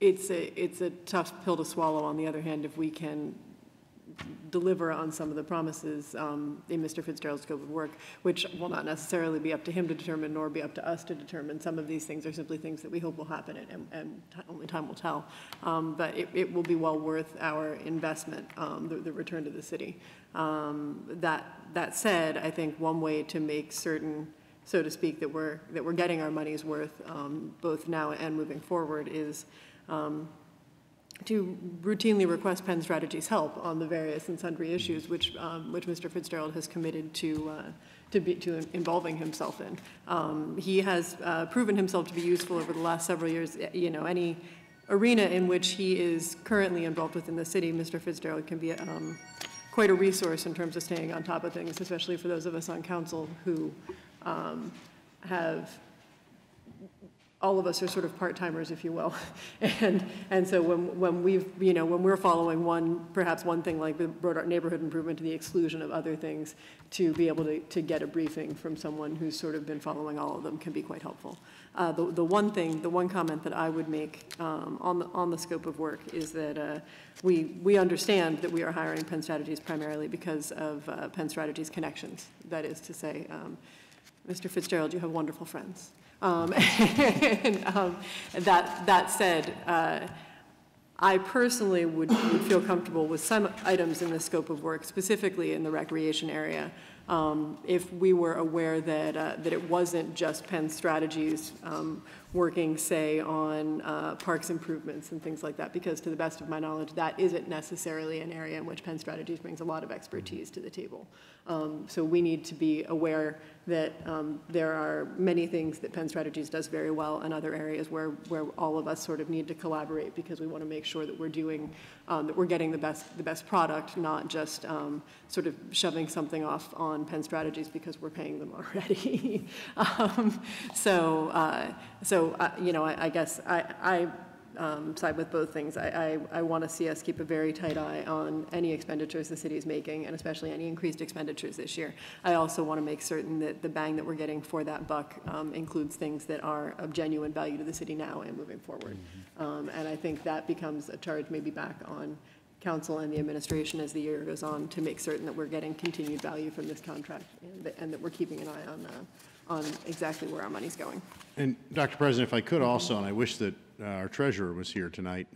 it's a tough pill to swallow. On the other hand, if we can deliver on some of the promises in Mr. Fitzgerald's scope of work, which will not necessarily be up to him to determine, nor be up to us to determine. Some of these things are simply things that we hope will happen, and only time will tell. But it will be well worth our investment, the return to the city. That said, I think one way to make certain, so to speak, that we're getting our money's worth, both now and moving forward, is to routinely request Penn Strategy's help on the various and sundry issues which Mr. Fitzgerald has committed to involving himself in. He has proven himself to be useful over the last several years. You know, any arena in which he is currently involved within the city, Mr. Fitzgerald can be quite a resource in terms of staying on top of things, especially for those of us on council who have. All of us are sort of part-timers, if you will, and so when we're following perhaps one thing like the broader neighborhood improvement to the exclusion of other things, to be able to get a briefing from someone who's sort of been following all of them can be quite helpful. The one comment that I would make on the scope of work is that we understand that we are hiring Penn Strategies primarily because of Penn Strategies connections. That is to say, Mr. Fitzgerald, you have wonderful friends. That said, I personally would feel comfortable with some items in the scope of work, specifically in the recreation area, if we were aware that it wasn't just Penn Strategies working, say, on parks improvements and things like that, because to the best of my knowledge, that isn't necessarily an area in which Penn Strategies brings a lot of expertise to the table. So we need to be aware that there are many things that Penn Strategies does very well, and other areas where all of us sort of need to collaborate, because we want to make sure that we're doing, that we're getting the best product, not just sort of shoving something off on Penn Strategies because we're paying them already. You know, I guess I side with both things. I want to see us keep a very tight eye on any expenditures the city is making, and especially any increased expenditures this year. I also want to make certain that the bang that we're getting for that buck includes things that are of genuine value to the city now and moving forward. And I think that becomes a charge maybe back on council and the administration as the year goes on, to make certain that we're getting continued value from this contract, and that we're keeping an eye on exactly where our money's going. And Dr. President, if I could also, and I wish that our treasurer was here tonight,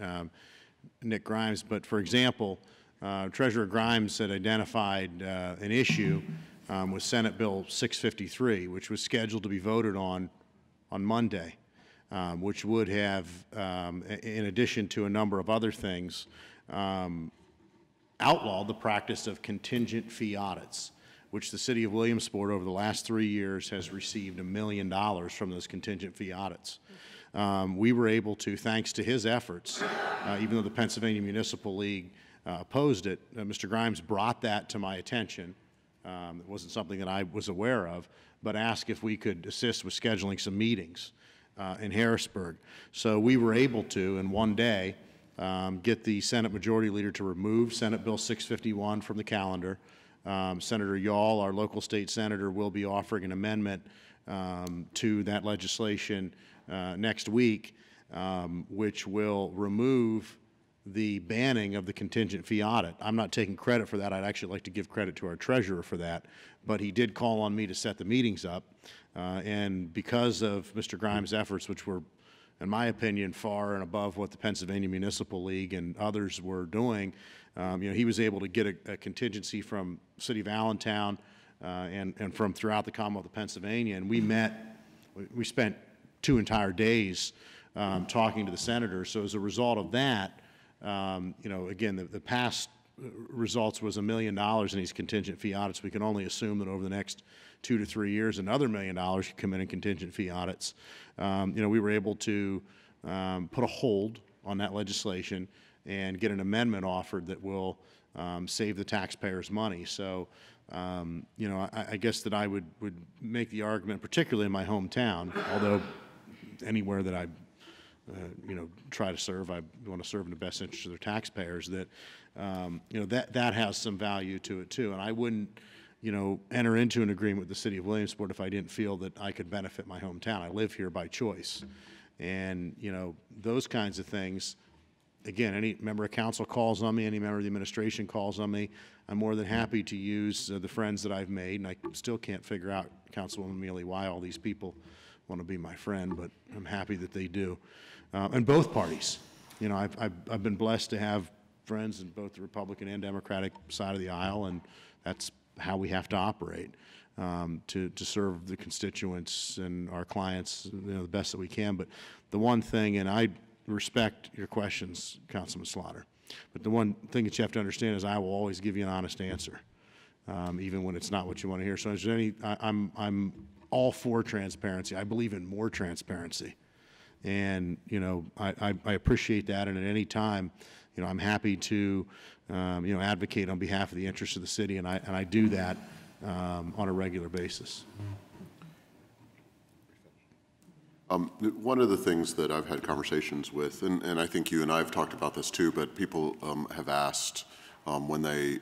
Nick Grimes, but for example, Treasurer Grimes had identified an issue with Senate Bill 653, which was scheduled to be voted on Monday, which would have, in addition to a number of other things, outlawed the practice of contingent fee audits, which the city of Williamsport over the last 3 years has received $1 million from those contingent fee audits. We were able to, thanks to his efforts, even though the Pennsylvania Municipal League opposed it, Mr. Grimes brought that to my attention. It wasn't something that I was aware of, but asked if we could assist with scheduling some meetings in Harrisburg. So we were able to, in one day, get the Senate Majority Leader to remove Senate Bill 651 from the calendar. Senator Yall, our local state senator, will be offering an amendment to that legislation next week, which will remove the banning of the contingent fee audit. I'm not taking credit for that. I'd actually like to give credit to our treasurer for that, but he did call on me to set the meetings up, and because of Mr. Grimes' efforts, which were, in my opinion, far and above what the Pennsylvania Municipal League and others were doing, you know, he was able to get a contingency from the city of Allentown and from throughout the Commonwealth of Pennsylvania, and we spent 2 entire days talking to the senators. So as a result of that, You know, again, the past results was $1 million in these contingent fee audits. We can only assume that over the next 2 to 3 years, another $1 million should come in contingent fee audits. You know, we were able to put a hold on that legislation and get an amendment offered that will save the taxpayers money. So, you know, I guess that I would make the argument, particularly in my hometown, although anywhere that I you know, try to serve, I want to serve in the best interest of their taxpayers, that, you know, that has some value to it too. And I wouldn't, you know, enter into an agreement with the city of Williamsport if I didn't feel that I could benefit my hometown. I live here by choice. And, you know, those kinds of things, again, any member of council calls on me, any member of the administration calls on me, I'm more than happy to use the friends that I've made, and I still can't figure out, Councilwoman Mealy, why all these people want to be my friend, but I'm happy that they do. And both parties. You know, I've been blessed to have friends in both the Republican and Democratic side of the aisle, and that's how we have to operate to serve the constituents and our clients, you know, the best that we can. But the one thing, and I respect your questions, Councilman Slaughter, but the one thing that you have to understand is I will always give you an honest answer, even when it's not what you want to hear. So is there any, I'm all for transparency. I believe in more transparency. And, you know, I appreciate that, and at any time, you know, I'm happy to, you know, advocate on behalf of the interests of the city, and I do that on a regular basis. One of the things that I've had conversations with, and I think you and I have talked about this too, but people have asked when they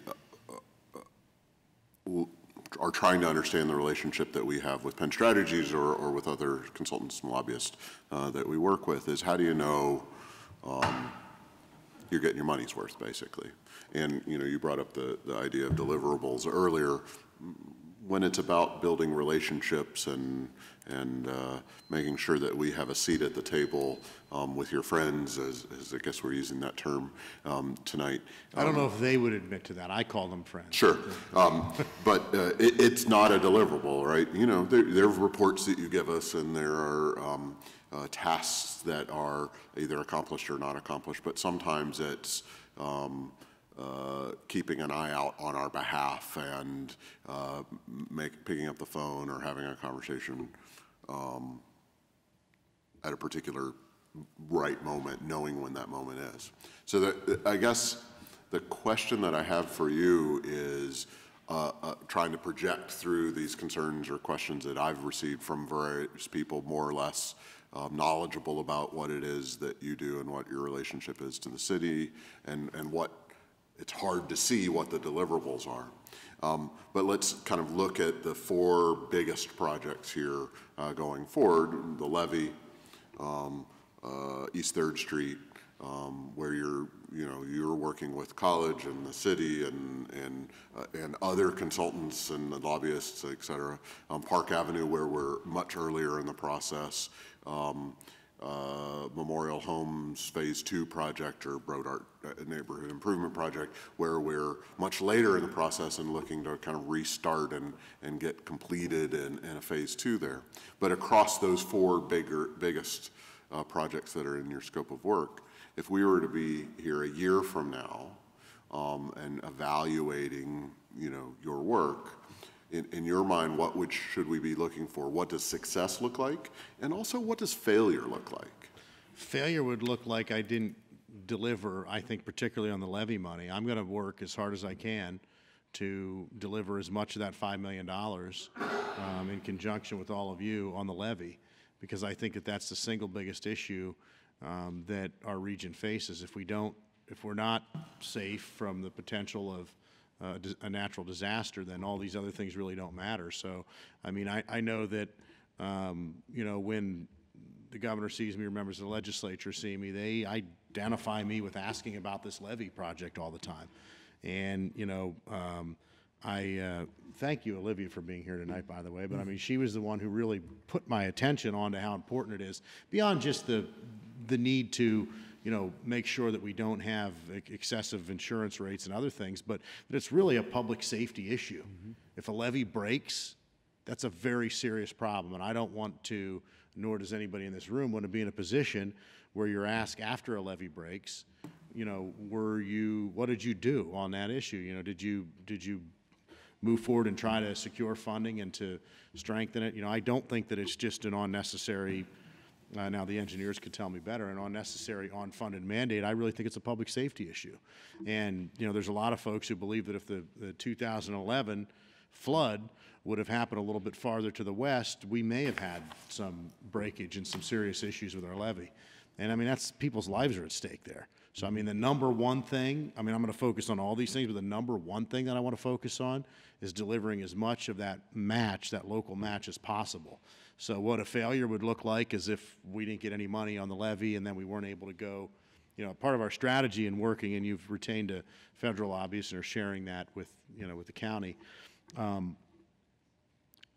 are trying to understand the relationship that we have with Penn Strategies or with other consultants and lobbyists that we work with, is how do you know you're getting your money's worth, basically? And, you know, you brought up the idea of deliverables earlier. When it's about building relationships and making sure that we have a seat at the table with your friends, as I guess we're using that term tonight. I don't know if they would admit to that. I call them friends. Sure. But it's not a deliverable, right? You know, there are reports that you give us, and there are tasks that are either accomplished or not accomplished, but sometimes it's keeping an eye out on our behalf and picking up the phone or having a conversation at a particular right moment, knowing when that moment is. So I guess the question that I have for you is trying to project through these concerns or questions that I've received from various people more or less knowledgeable about what it is that you do and what your relationship is to the city, and what it's hard to see what the deliverables are. But let's kind of look at the 4 biggest projects here going forward: the levee, East 3rd Street, where you're working with college and the city and other consultants and the lobbyists, et cetera. Park Avenue, where we're much earlier in the process. Memorial Homes Phase 2 project, or Brodart Neighborhood Improvement Project, where we're much later in the process and looking to kind of restart and get completed in a Phase 2 there. But across those 4 biggest projects that are in your scope of work, if we were to be here a year from now and evaluating, you know, your work, in your mind, what should we be looking for? What does success look like? And also, what does failure look like? Failure would look like I didn't deliver, I think, particularly on the levy money. I'm going to work as hard as I can to deliver as much of that $5 million in conjunction with all of you on the levy, because I think that that's the single biggest issue that our region faces. If we're not safe from the potential of a natural disaster, then all these other things really don't matter. So, I mean, I know that, you know, when the governor sees me or members of the legislature see me, they identify me with asking about this levee project all the time. And, you know, I thank you, Olivia, for being here tonight, by the way, but I mean, she was the one who really put my attention on to how important it is, beyond just the need to, you know, make sure that we don't have excessive insurance rates and other things, but that it's really a public safety issue. Mm-hmm. If a levee breaks, that's a very serious problem, and I don't want to, nor does anybody in this room, want to be in a position where you're asked after a levee breaks, you know, what did you do on that issue? You know, did you move forward and try to secure funding and to strengthen it? You know, I don't think that it's just an unnecessary, now the engineers could tell me better, an unnecessary unfunded mandate. I really think it's a public safety issue. And, you know, there's a lot of folks who believe that if the 2011 flood would have happened a little bit farther to the west, we may have had some breakage and some serious issues with our levee. And I mean, people's lives are at stake there. So I mean, the number one thing, I mean, I'm going to focus on all these things, but the number one thing that I want to focus on is delivering as much of that match, that local match, as possible. So what a failure would look like is if we didn't get any money on the levee and then we weren't able to go, you know, part of our strategy in working, and you've retained a federal lobbyist and are sharing that with, you know, with the county,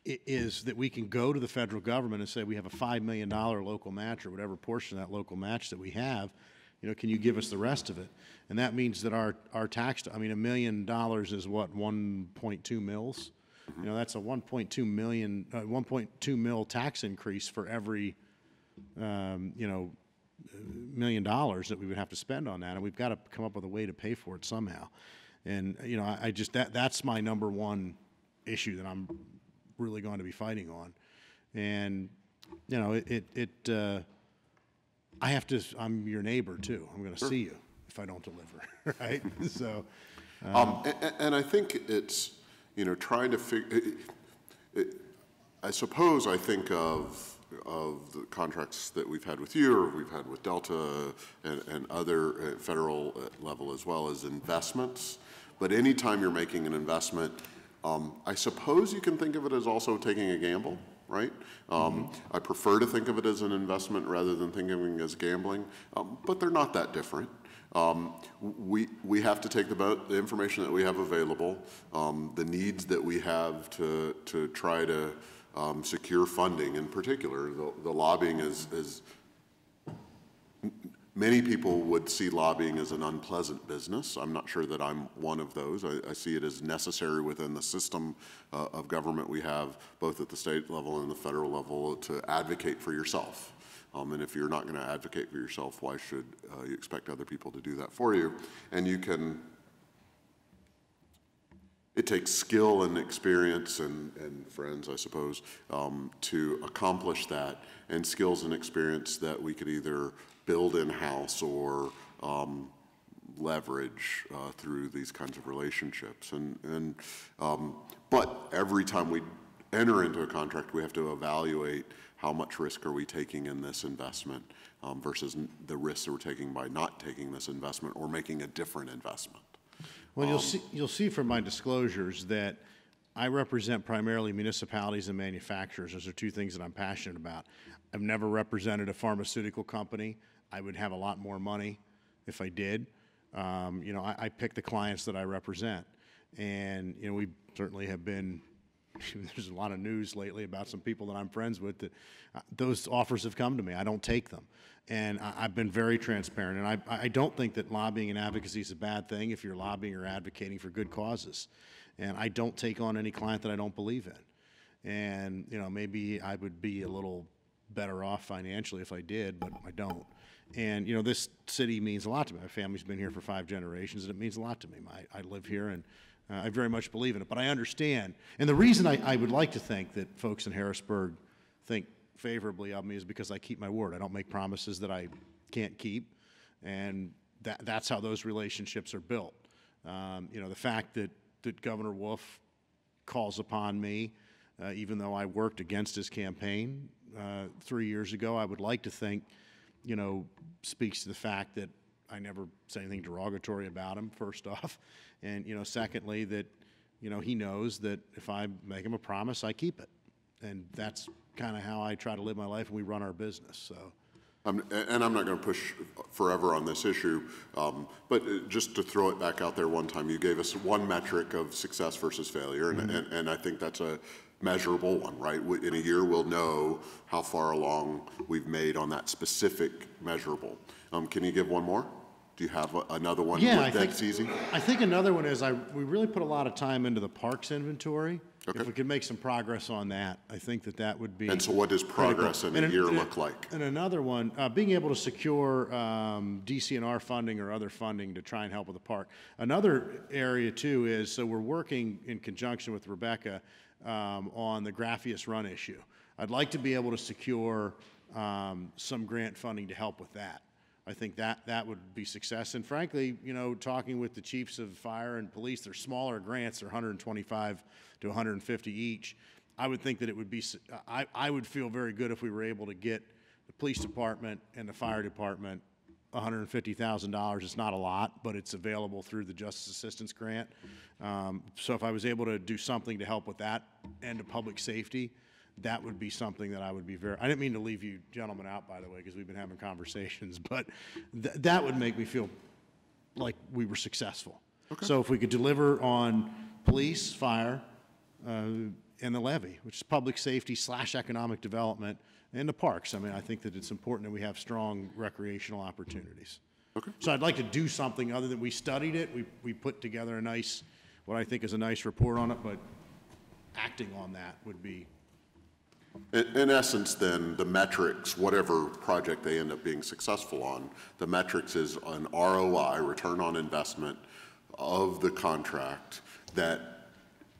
is that we can go to the federal government and say we have a $5 million local match or whatever portion of that local match that we have, you know, can you give us the rest of it? And that means that our tax, I mean, $1 million is what, 1.2 mils? You know, that's a 1.2 mil tax increase for every, you know, $1 million that we would have to spend on that, and we've got to come up with a way to pay for it somehow. And you know, I just that's my number one issue that I'm really going to be fighting on. And you know, I have to. I'm your neighbor too. I'm going to see you if I don't deliver, right? So, and I think it's, you know, trying to figure. I suppose I think of the contracts that we've had with you or we've had with Delta and other federal level as well as investments. But anytime you're making an investment, I suppose you can think of it as also taking a gamble, right? I prefer to think of it as an investment rather than thinking of it as gambling, but they're not that different. We have to take the information that we have available, the needs that we have to try to secure funding. In particular, the lobbying is many people would see lobbying as an unpleasant business. I'm not sure that I'm one of those. I see it as necessary within the system of government we have, both at the state level and the federal level, to advocate for yourself. And if you're not going to advocate for yourself, why should you expect other people to do that for you? And you can, it takes skill and experience and friends, I suppose, to accomplish that, and skills and experience that we could either build in-house or leverage through these kinds of relationships. But every time we enter into a contract, we have to evaluate how much risk are we taking in this investment versus the risks that we're taking by not taking this investment or making a different investment. Well, you'll see from my disclosures that I represent primarily municipalities and manufacturers. Those are two things that I'm passionate about. I've never represented a pharmaceutical company. I would have a lot more money if I did. You know, I pick the clients that I represent, and you know, we certainly have been. There's a lot of news lately about some people that I'm friends with that those offers have come to me. I don't take them. And I've been very transparent. And I don't think that lobbying and advocacy is a bad thing if you're lobbying or advocating for good causes. And I don't take on any client that I don't believe in. And, you know, maybe I would be a little better off financially if I did, but I don't. And, you know, this city means a lot to me. My family's been here for 5 generations, and it means a lot to me. I live here, and I very much believe in it, but I understand. And the reason I would like to think that folks in Harrisburg think favorably of me is because I keep my word. I don't make promises that I can't keep, and that's how those relationships are built. You know, the fact that Governor Wolf calls upon me, even though I worked against his campaign 3 years ago, I would like to think, you know, speaks to the fact that I never say anything derogatory about him, first off. And, you know, secondly, that, you know, he knows that if I make him a promise, I keep it. And that's kind of how I try to live my life and we run our business, so. And I'm not going to push forever on this issue, but just to throw it back out there one time, you gave us one metric of success versus failure, and I think that's a measurable one, right? In a year, we'll know how far along we've made on that specific measurable. Can you give one more? Do you have another one? Yeah, that's easy? I think another one is we really put a lot of time into the parks inventory, Okay. If we could make some progress on that, I think that that would be. And so what does progress critical. in a year look like? And another one, being able to secure DCNR funding or other funding to try and help with the park. Another area too is, so we're working in conjunction with Rebecca on the Graffius Run issue. I'd like to be able to secure some grant funding to help with that. I think that would be success. And frankly, you know, talking with the chiefs of fire and police, they're smaller grants, they're 125 to 150 each. I would think that it would be, I would feel very good if we were able to get the police department and the fire department $150,000. It's not a lot, but it's available through the Justice Assistance Grant. So if I was able to do something to help with that and to public safety, that would be something that I would be very, I didn't mean to leave you gentlemen out, by the way, because we've been having conversations, but that would make me feel like we were successful. Okay. So if we could deliver on police, fire, and the levy, which is public safety / economic development, and the parks. I mean, I think that it's important that we have strong recreational opportunities. Okay. So I'd like to do something other than we studied it. We put together a nice, what I think is a nice report on it, but acting on that would be. In essence, then, the metrics, whatever project they end up being successful on, the metrics is an ROI, return on investment, of the contract that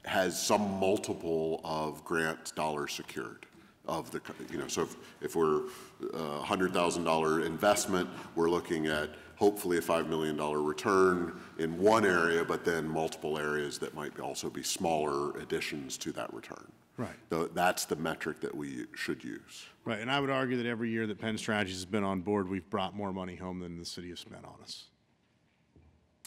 has some multiple of grant dollars secured. Of the, you know, so if we're $100,000 investment, we're looking at hopefully a $5 million return in one area, but then multiple areas that might also be smaller additions to that return. Right. So that's the metric that we should use. Right, and I would argue that every year that Penn Strategies has been on board, we've brought more money home than the city has spent on us.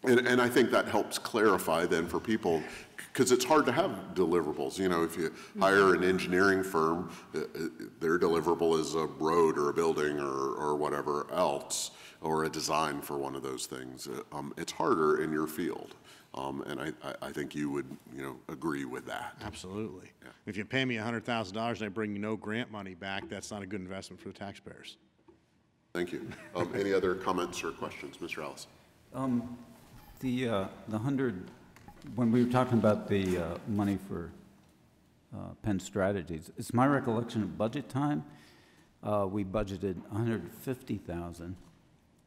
And I think that helps clarify then for people, because it's hard to have deliverables. You know, if you hire an engineering firm, their deliverable is a road or a building or whatever else, or a design for one of those things. It's harder in your field. And I think you would, you know, agree with that. Absolutely. Yeah. If you pay me $100,000 and I bring you no grant money back, that's not a good investment for the taxpayers. Thank you. Any other comments or questions, Mr. Allison? The 100, when we were talking about the money for Penn Strategies, it's my recollection of budget time, we budgeted $150,000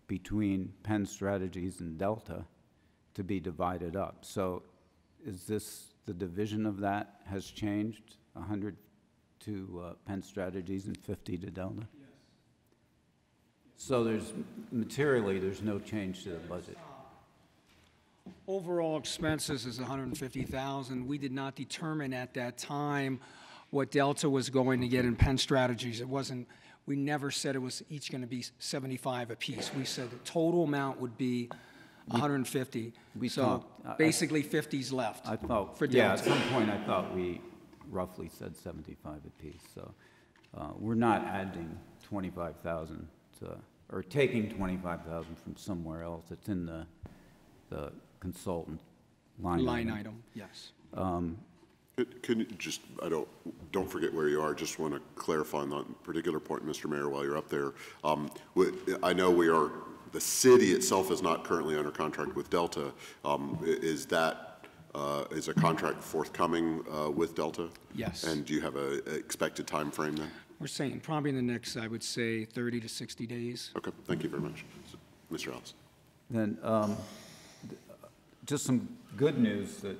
between Penn Strategies and Delta to be divided up. So is this, the division of that has changed, 100 to Penn Strategies and 50 to Delta? Yes. So there's, materially, there's no change to the budget. Overall expenses is $150,000. We did not determine at that time what Delta was going to get in Penn Strategies. It wasn't, we never said it was each going to be 75 apiece. We said the total amount would be 150. So basically 50's left. I thought, for Delta. yeah, at some point I thought we roughly said 75 apiece. So we're not adding 25,000 to, or taking 25,000 from somewhere else. It's in the consultant line item. Yes. Can you just, don't forget where you are, just want to clarify on that particular point, Mr. Mayor, while you're up there. I know the city itself is not currently under contract with Delta. Is a contract forthcoming with Delta? Yes. And do you have an expected time frame then? We're saying probably in the next, I would say, 30 to 60 days. Okay, thank you very much. Mr. Ellis. Then just some good news that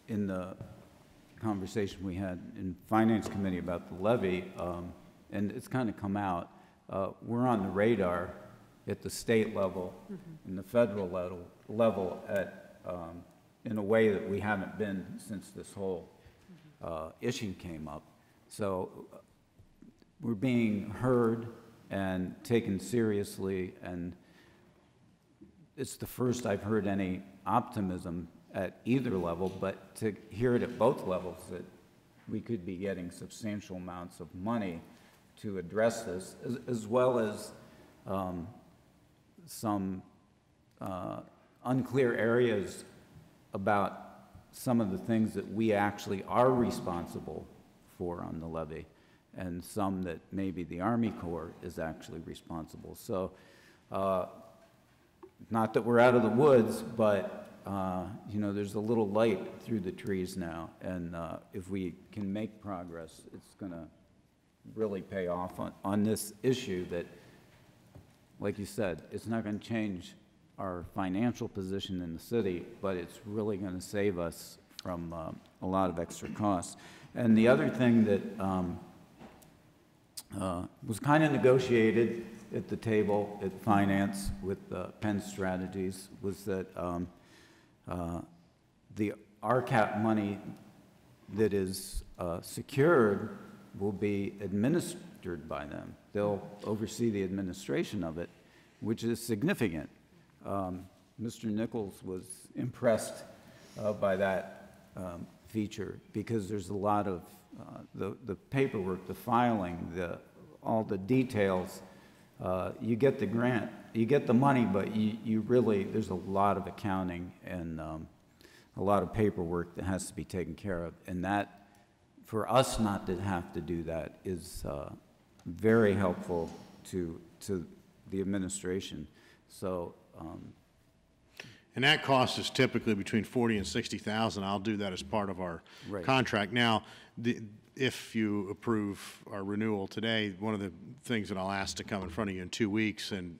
in the conversation we had in Finance Committee about the levy, and it's kind of come out, we're on the radar at the state level and the federal level at, in a way that we haven't been since this whole issue came up. So we're being heard and taken seriously, and it's the first I've heard any optimism at either level, but to hear it at both levels that we could be getting substantial amounts of money to address this, as well as some unclear areas about some of the things that we actually are responsible for on the levy, and some that maybe the Army Corps is actually responsible. So not that we're out of the woods, but you know, there's a little light through the trees now, and if we can make progress, it's going to really pay off on this issue that, like you said, it's not going to change our financial position in the city, but it's really going to save us from a lot of extra costs. And the other thing that was kind of negotiated at the table at Finance with Penn Strategies was that the RCAP money that is secured will be administered by them. They'll oversee the administration of it, which is significant. Mr. Nichols was impressed by that feature because there's a lot of the paperwork, the filing, all the details. You get the grant, you get the money, but you really, there's a lot of accounting and a lot of paperwork that has to be taken care of. And that, for us not to have to do that is very helpful to the administration. So, and that cost is typically between 40 and 60,000. I'll do that as part of our contract. Now, if you approve our renewal today, one of the things that I'll ask to come in front of you in 2 weeks, and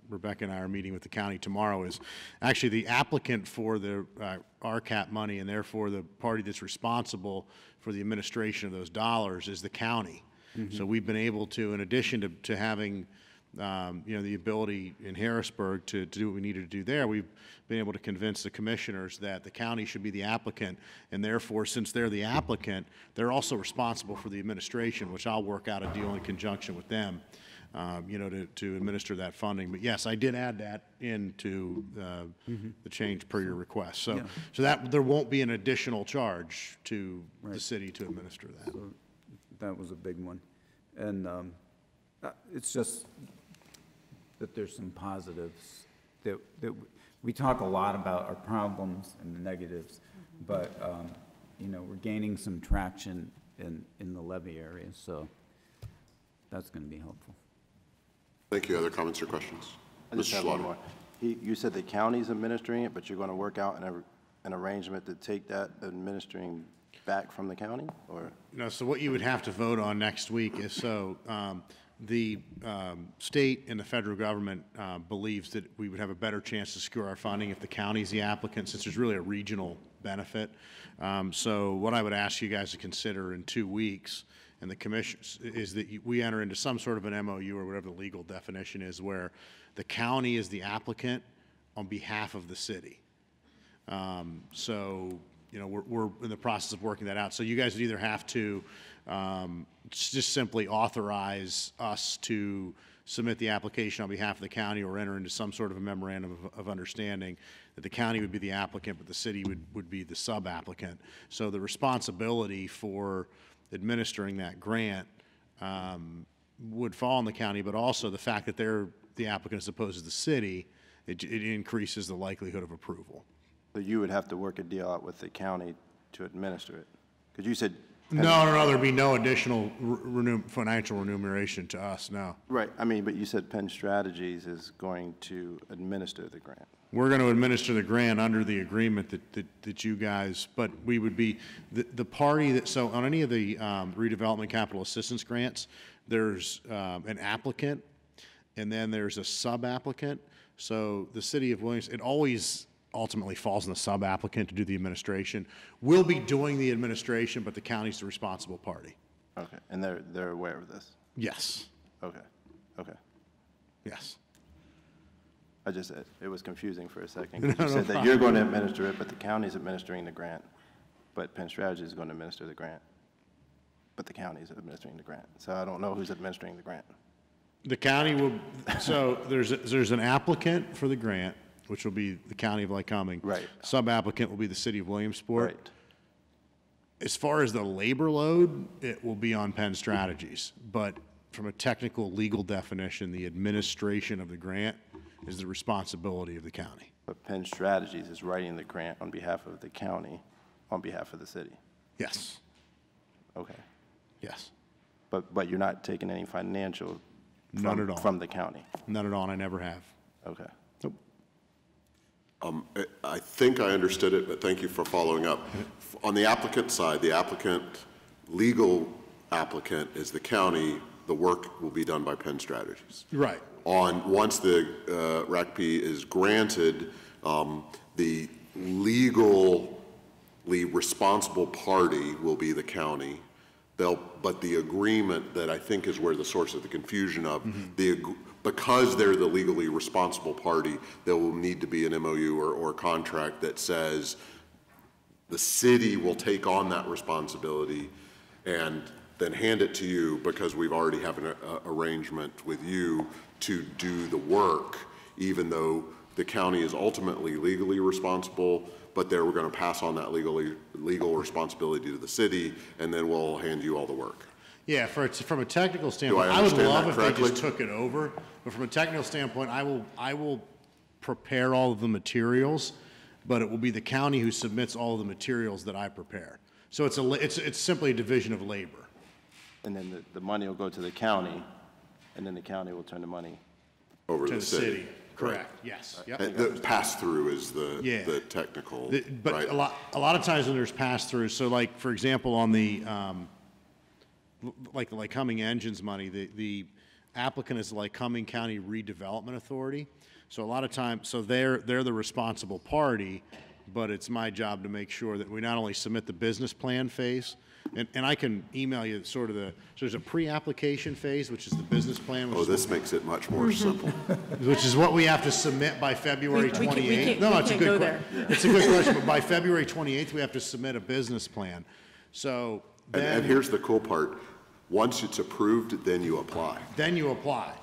Rebecca and I are meeting with the county tomorrow, is actually the applicant for the RCAP money, and therefore the party that's responsible for the administration of those dollars is the county. Mm-hmm. So we've been able to, in addition to having you know, the ability in Harrisburg to do what we needed to do there, we've been able to convince the commissioners that the county should be the applicant, and therefore, since they're the applicant, they're also responsible for the administration, which I'll work out a deal in conjunction with them, you know, to administer that funding. But yes, I did add that into the change per your request. So, so that there won't be an additional charge to the city to administer that. So that was a big one. And it's just that there's some positives that we talk a lot about our problems and the negatives, but you know, we're gaining some traction in the levee area, so that's going to be helpful. Thank you. Other comments or questions? I just have one more. You said the county's administering it, but you're going to work out an arrangement to take that administering back from the county, or? No, so what you would have to vote on next week is the state and the federal government believes that we would have a better chance to secure our funding if the county's the applicant, since there's really a regional benefit. So what I would ask you guys to consider in 2 weeks, and the commission, is that we enter into some sort of an MOU or whatever the legal definition is, where the county is the applicant on behalf of the city. So, you know, we're in the process of working that out. So you guys would either have to just simply authorize us to submit the application on behalf of the county, or enter into some sort of a memorandum of understanding that the county would be the applicant, but the city would be the sub-applicant. So the responsibility for administering that grant would fall on the county, but also the fact that they're the applicant as opposed to the city, it increases the likelihood of approval. So you would have to work a deal out with the county to administer it? Because you said... No, there'd be no additional financial remuneration to us, no. Right, I mean, but you said Penn Strategies is going to administer the grant. We're going to administer the grant under the agreement that you guys, but we would be, the party that, so on any of the redevelopment capital assistance grants, there's an applicant, and then there's a sub-applicant. So the city of Williams, it always ultimately falls on the sub-applicant to do the administration. We'll be doing the administration, but the county's the responsible party. Okay, and they're aware of this? Yes. Okay, okay. Yes. It was confusing for a second. You said that you're going to administer it, but the county's administering the grant. But Penn Strategies is going to administer the grant, but the county's administering the grant. So I don't know who's administering the grant. The county will, so there's an applicant for the grant, which will be the county of Lycoming. Right. Sub-applicant will be the city of Williamsport. Right. As far as the labor load, it will be on Penn Strategies. But from a technical legal definition, the administration of the grant is the responsibility of the county. But Penn Strategies is writing the grant on behalf of the county, on behalf of the city? Yes. Okay. Yes. But you're not taking any financial None at all. From the county? None at all, and I never have. Okay. Nope. I think I understood it, but thank you for following up. On the applicant side, the legal applicant is the county. The work will be done by Penn Strategies. Right. Once the RACP is granted, the legally responsible party will be the county. But the agreement that I think is where the source of the confusion of because they're the legally responsible party, there will need to be an MOU or contract that says the city will take on that responsibility and then hand it to you because we've already have an arrangement with you to do the work, even though the county is ultimately legally responsible, but we're going to pass on that legal responsibility to the city, and then we'll hand you all the work. Yeah, from a technical standpoint, I would love if they just took it over. But from a technical standpoint, I will prepare all of the materials, but it will be the county who submits all of the materials that I prepare. So it's simply a division of labor. And then the money will go to the county, and then the county will turn the money over to the city. Correct. Yes. Yep. The pass-through is the technical. But right? a lot of times when there's pass-through, so like for example on the like the Lycoming Engines money, the applicant is the Lycoming County Redevelopment Authority. So a lot of times, so they're the responsible party, but it's my job to make sure that we not only submit the business plan phase, and I can email you sort of so there's a pre-application phase, which is the business plan. This makes it much more simple. Which is what we have to submit by February 28th. No, it's a good question. It's a good question, but by February 28th, we have to submit a business plan. So then. And here's the cool part. Once it's approved, then you apply. Then you apply.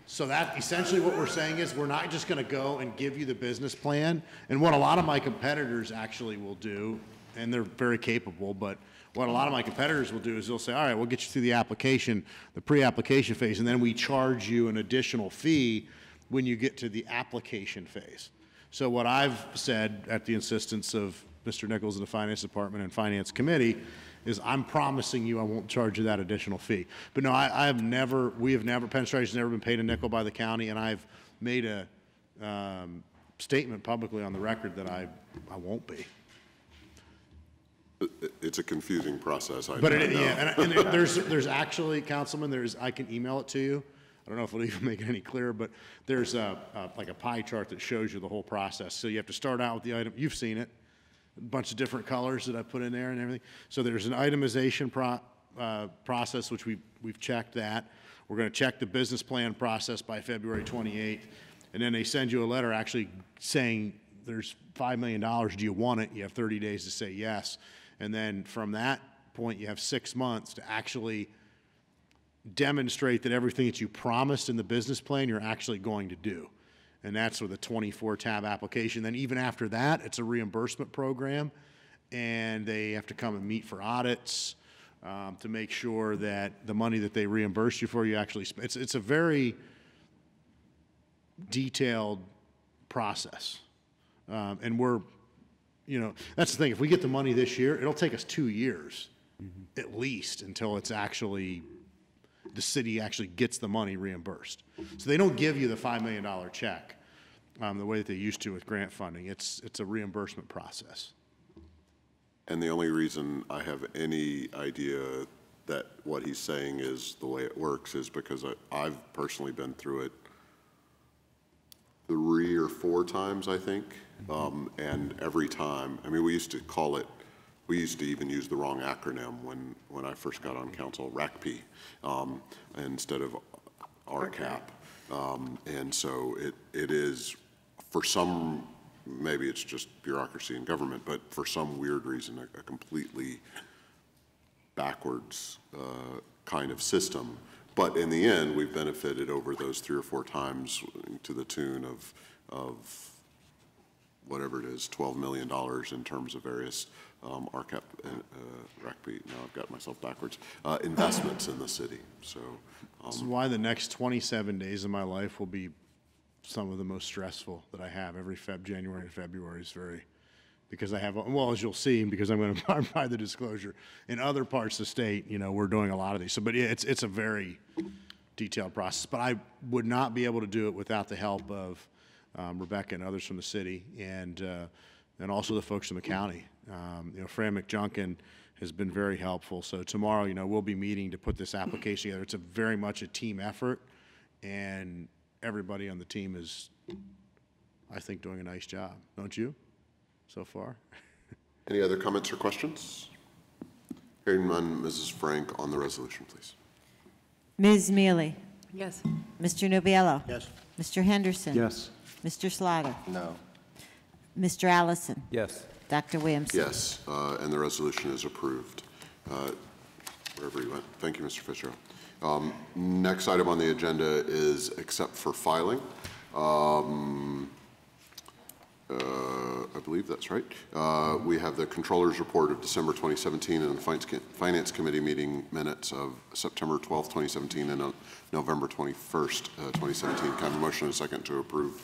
So that essentially what we're saying is we're not just going to go and give you the business plan. And what a lot of my competitors actually will do, and they're very capable, but what a lot of my competitors will do is they'll say, all right, we'll get you through the application, the pre-application phase, and then we charge you an additional fee when you get to the application phase. So what I've said at the insistence of Mr. Nichols and the Finance Department and Finance Committee is I'm promising you I won't charge you that additional fee. But no, we have never, Penn Strategies has never been paid a nickel by the county, and I've made a statement publicly on the record that I won't be. It's a confusing process. But there's actually, Councilman, I can email it to you. I don't know if it'll even make it any clearer, but there's like a pie chart that shows you the whole process. So you have to start out with the item, you've seen it, a bunch of different colors that I put in there and everything. So there's an itemization process, which we've checked that. We're going to check the business plan process by February 28th. And then they send you a letter actually saying there's $5 million. Do you want it? You have 30 days to say yes. And then from that point, you have 6 months to actually demonstrate that everything that you promised in the business plan, you're actually going to do. And that's with a 24-tab application. Then even after that, it's a reimbursement program, and they have to come and meet for audits to make sure that the money that they reimburse you for, you actually spend. It's a very detailed process. And that's the thing. If we get the money this year, it'll take us 2 years at least until it's actually, the city actually gets the money reimbursed. So they don't give you the $5 million check the way that they used to with grant funding. It's a reimbursement process. And the only reason I have any idea that what he's saying is the way it works is because I've personally been through it 3 or 4 times, I think. And every time, I mean, we used to even use the wrong acronym when I first got on council, RACP, instead of RCAP. And so it is, for some, maybe it's just bureaucracy in government, but for some weird reason, a completely backwards kind of system. But in the end, we've benefited over those 3 or 4 times to the tune of whatever it is, $12 million in terms of various RCAP and RACP. Now I've got myself backwards. Investments in the city. So this is why the next 27 days of my life will be some of the most stressful that I have. Every January and February is because I have, well, as you'll see, because I'm going to provide the disclosure, in other parts of the state, we're doing a lot of these. So, but yeah, it's a very detailed process. But I would not be able to do it without the help of Rebecca and others from the city, and also the folks from the county. Fran McJunkin has been very helpful. So tomorrow, we'll be meeting to put this application together. It's very much a team effort, and everybody on the team is, I think, doing a nice job. Don't you, so far? Any other comments or questions? Hearing none, Mrs. Frank on the resolution, please. Ms. Mealy? Yes. Mr. Nubiallo? Yes. Mr. Henderson? Yes. Mr. Slaughter? No. Mr. Allison? Yes. Dr. Williamson? Yes, and the resolution is approved. Wherever you went. Thank you, Mr. Fitzgerald. Next item on the agenda is accept for filing. I believe that's right. We have the Controller's Report of December 2017 and the Finance Committee meeting minutes of September 12th, 2017 and November 21st, 2017. Can I have a motion and a second to approve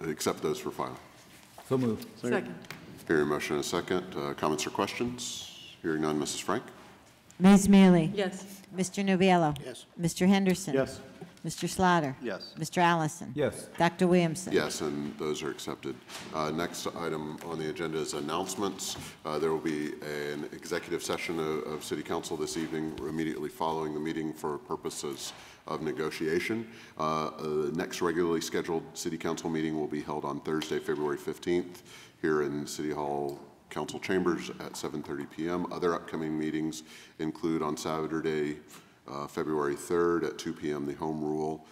accept those for filing? So moved. Second. Hearing a motion and a second. Comments or questions? Hearing none, Mrs. Frank? Ms. Mealy? Yes. Mr. Nubiallo? Yes. Mr. Henderson? Yes. Mr. Slaughter? Yes. Mr. Allison? Yes. Dr. Williamson? Yes, and those are accepted. Next item on the agenda is announcements. There will be an executive session of City Council this evening immediately following the meeting for purposes of negotiation. The next regularly scheduled City Council meeting will be held on Thursday, February 15th here in City Hall Council Chambers at 7:30 p.m. Other upcoming meetings include on Saturday, February 3rd at 2 p.m. the Home Rule.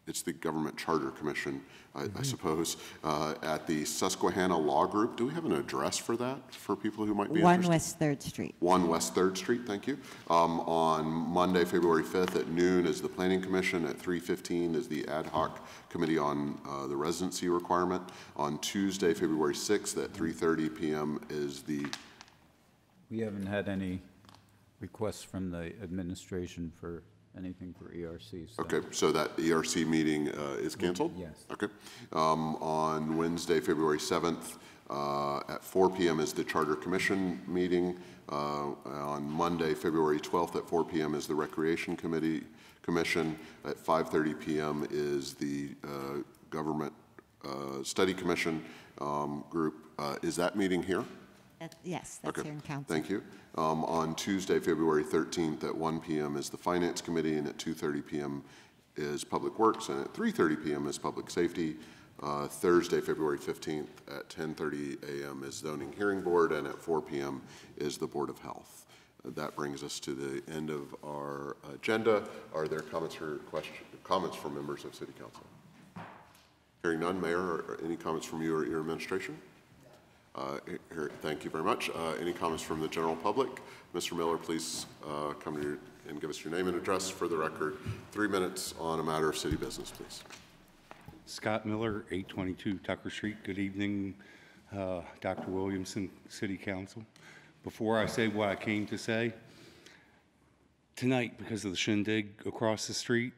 It's the Government Charter Commission, I suppose, at the Susquehanna Law Group. Do we have an address for that for people who might be 1 interested? West 3rd Street. 1 West 3rd Street, thank you. On Monday, February 5th at noon is the Planning Commission. At 3:15 is the Ad Hoc Committee on the Residency Requirement. On Tuesday, February 6th at 3:30 p.m. is the... We haven't had any requests from the administration for anything for ERC. So. Okay, so that ERC meeting is canceled? Yes. Okay. On Wednesday, February 7th at 4 p.m. is the Charter Commission meeting. On Monday, February 12th at 4 p.m. is the Recreation Commission. At 5:30 p.m. is the Government Study Commission group. Is that meeting here? Yes, that's Okay. here in council. Thank you. On Tuesday, February 13th at 1 p.m. is the Finance Committee, and at 2:30 p.m. is Public Works, and at 3:30 p.m. is Public Safety. Thursday, February 15th at 10:30 a.m. is Zoning Hearing Board, and at 4 p.m. is the Board of Health. That brings us to the end of our agenda. Are there comments or comments from members of City Council? Hearing none, Mayor, or any comments from you or your administration? Thank you very much. Any comments from the general public? Mr. Miller, please come to and give us your name and address for the record. 3 minutes on a matter of city business, please. Scott Miller, 822 Tucker Street. Good evening, Dr. Williamson, City Council. Before I say what I came to say, tonight, because of the shindig across the street,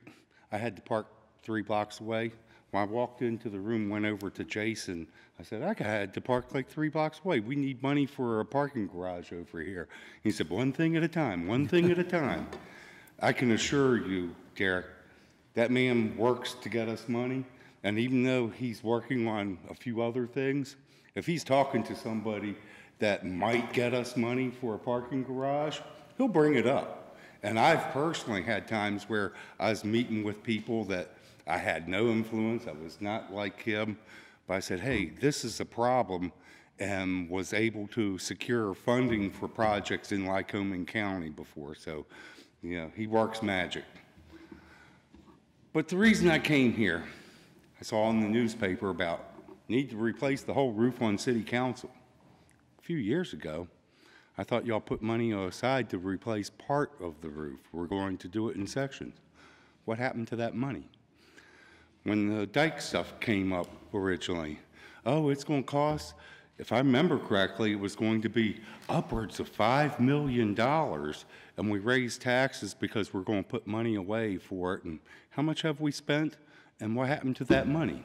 I had to park 3 blocks away. When I walked into the room, went over to Jason, I said, I had to park like 3 blocks away. We need money for a parking garage over here. He said, one thing at a time, one thing at a time. I can assure you, Derek, that man works to get us money, and even though he's working on a few other things, if he's talking to somebody that might get us money for a parking garage, he'll bring it up. And I've personally had times where I was meeting with people that I had no influence, I was not like him, but I said, hey, this is a problem, and was able to secure funding for projects in Lycoming County before. So, you know, he works magic. But the reason I came here, I saw in the newspaper about need to replace the whole roof on City Council. A few years ago, I thought y'all put money aside to replace part of the roof. We're going to do it in sections. What happened to that money? When the dike stuff came up originally, oh, it's going to cost, if I remember correctly, it was going to be upwards of $5 million, and we raised taxes because we're going to put money away for it. And how much have we spent, and what happened to that money?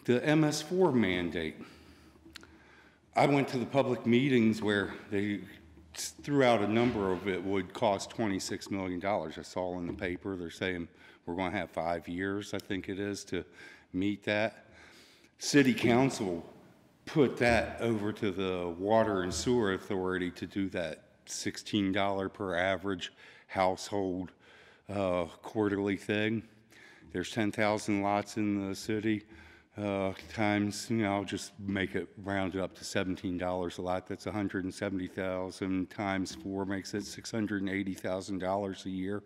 The MS4 mandate. I went to the public meetings where they throughout a number of it would cost $26 million. I saw in the paper, they're saying we're going to have 5 years, I think it is, to meet that. City Council put that over to the Water and Sewer Authority to do that $16 per average household quarterly thing. There's 10,000 lots in the city, times, I'll just make it round it up to $17 a lot. That's 170,000 times 4 makes it $680,000 a year.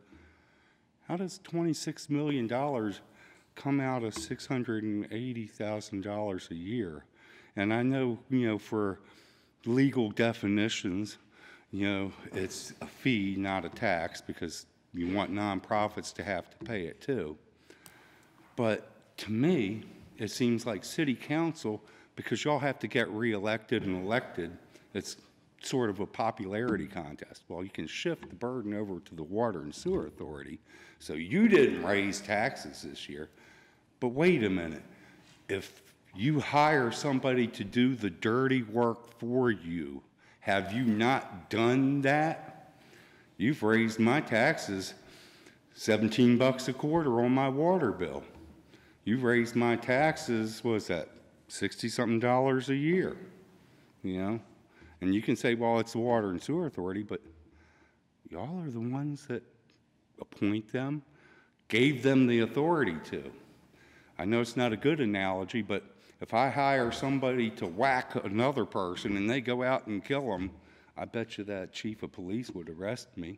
How does $26 million come out of $680,000 a year? And I know, for legal definitions, it's a fee, not a tax, because you want nonprofits to have to pay it too. But to me, it seems like city council, because y'all have to get reelected and elected, it's sort of a popularity contest. Well, you can shift the burden over to the Water and Sewer Authority. So you didn't raise taxes this year. But wait a minute. If you hire somebody to do the dirty work for you, have you not done that? You've raised my taxes $17 a quarter on my water bill. You've raised my taxes, what is that, 60-something dollars a year, And you can say, well, it's the Water and Sewer Authority, but y'all are the ones that appoint them, gave them the authority to. I know it's not a good analogy, but if I hire somebody to whack another person and they go out and kill them, I bet you that chief of police would arrest me.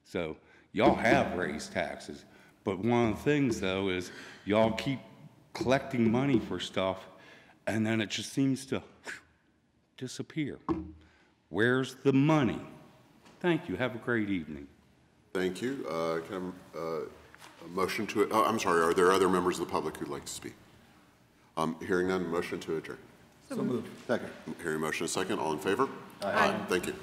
So y'all have raised taxes. But one of the things, though, is y'all keep collecting money for stuff, and then it just seems to disappear. Where's the money? Thank you. Have a great evening. Thank you. Can I, a motion to, oh, I'm sorry, are there other members of the public who'd like to speak? Hearing none, motion to adjourn. So moved. Second. Hearing motion a second. All in favor? Aye. Thank you.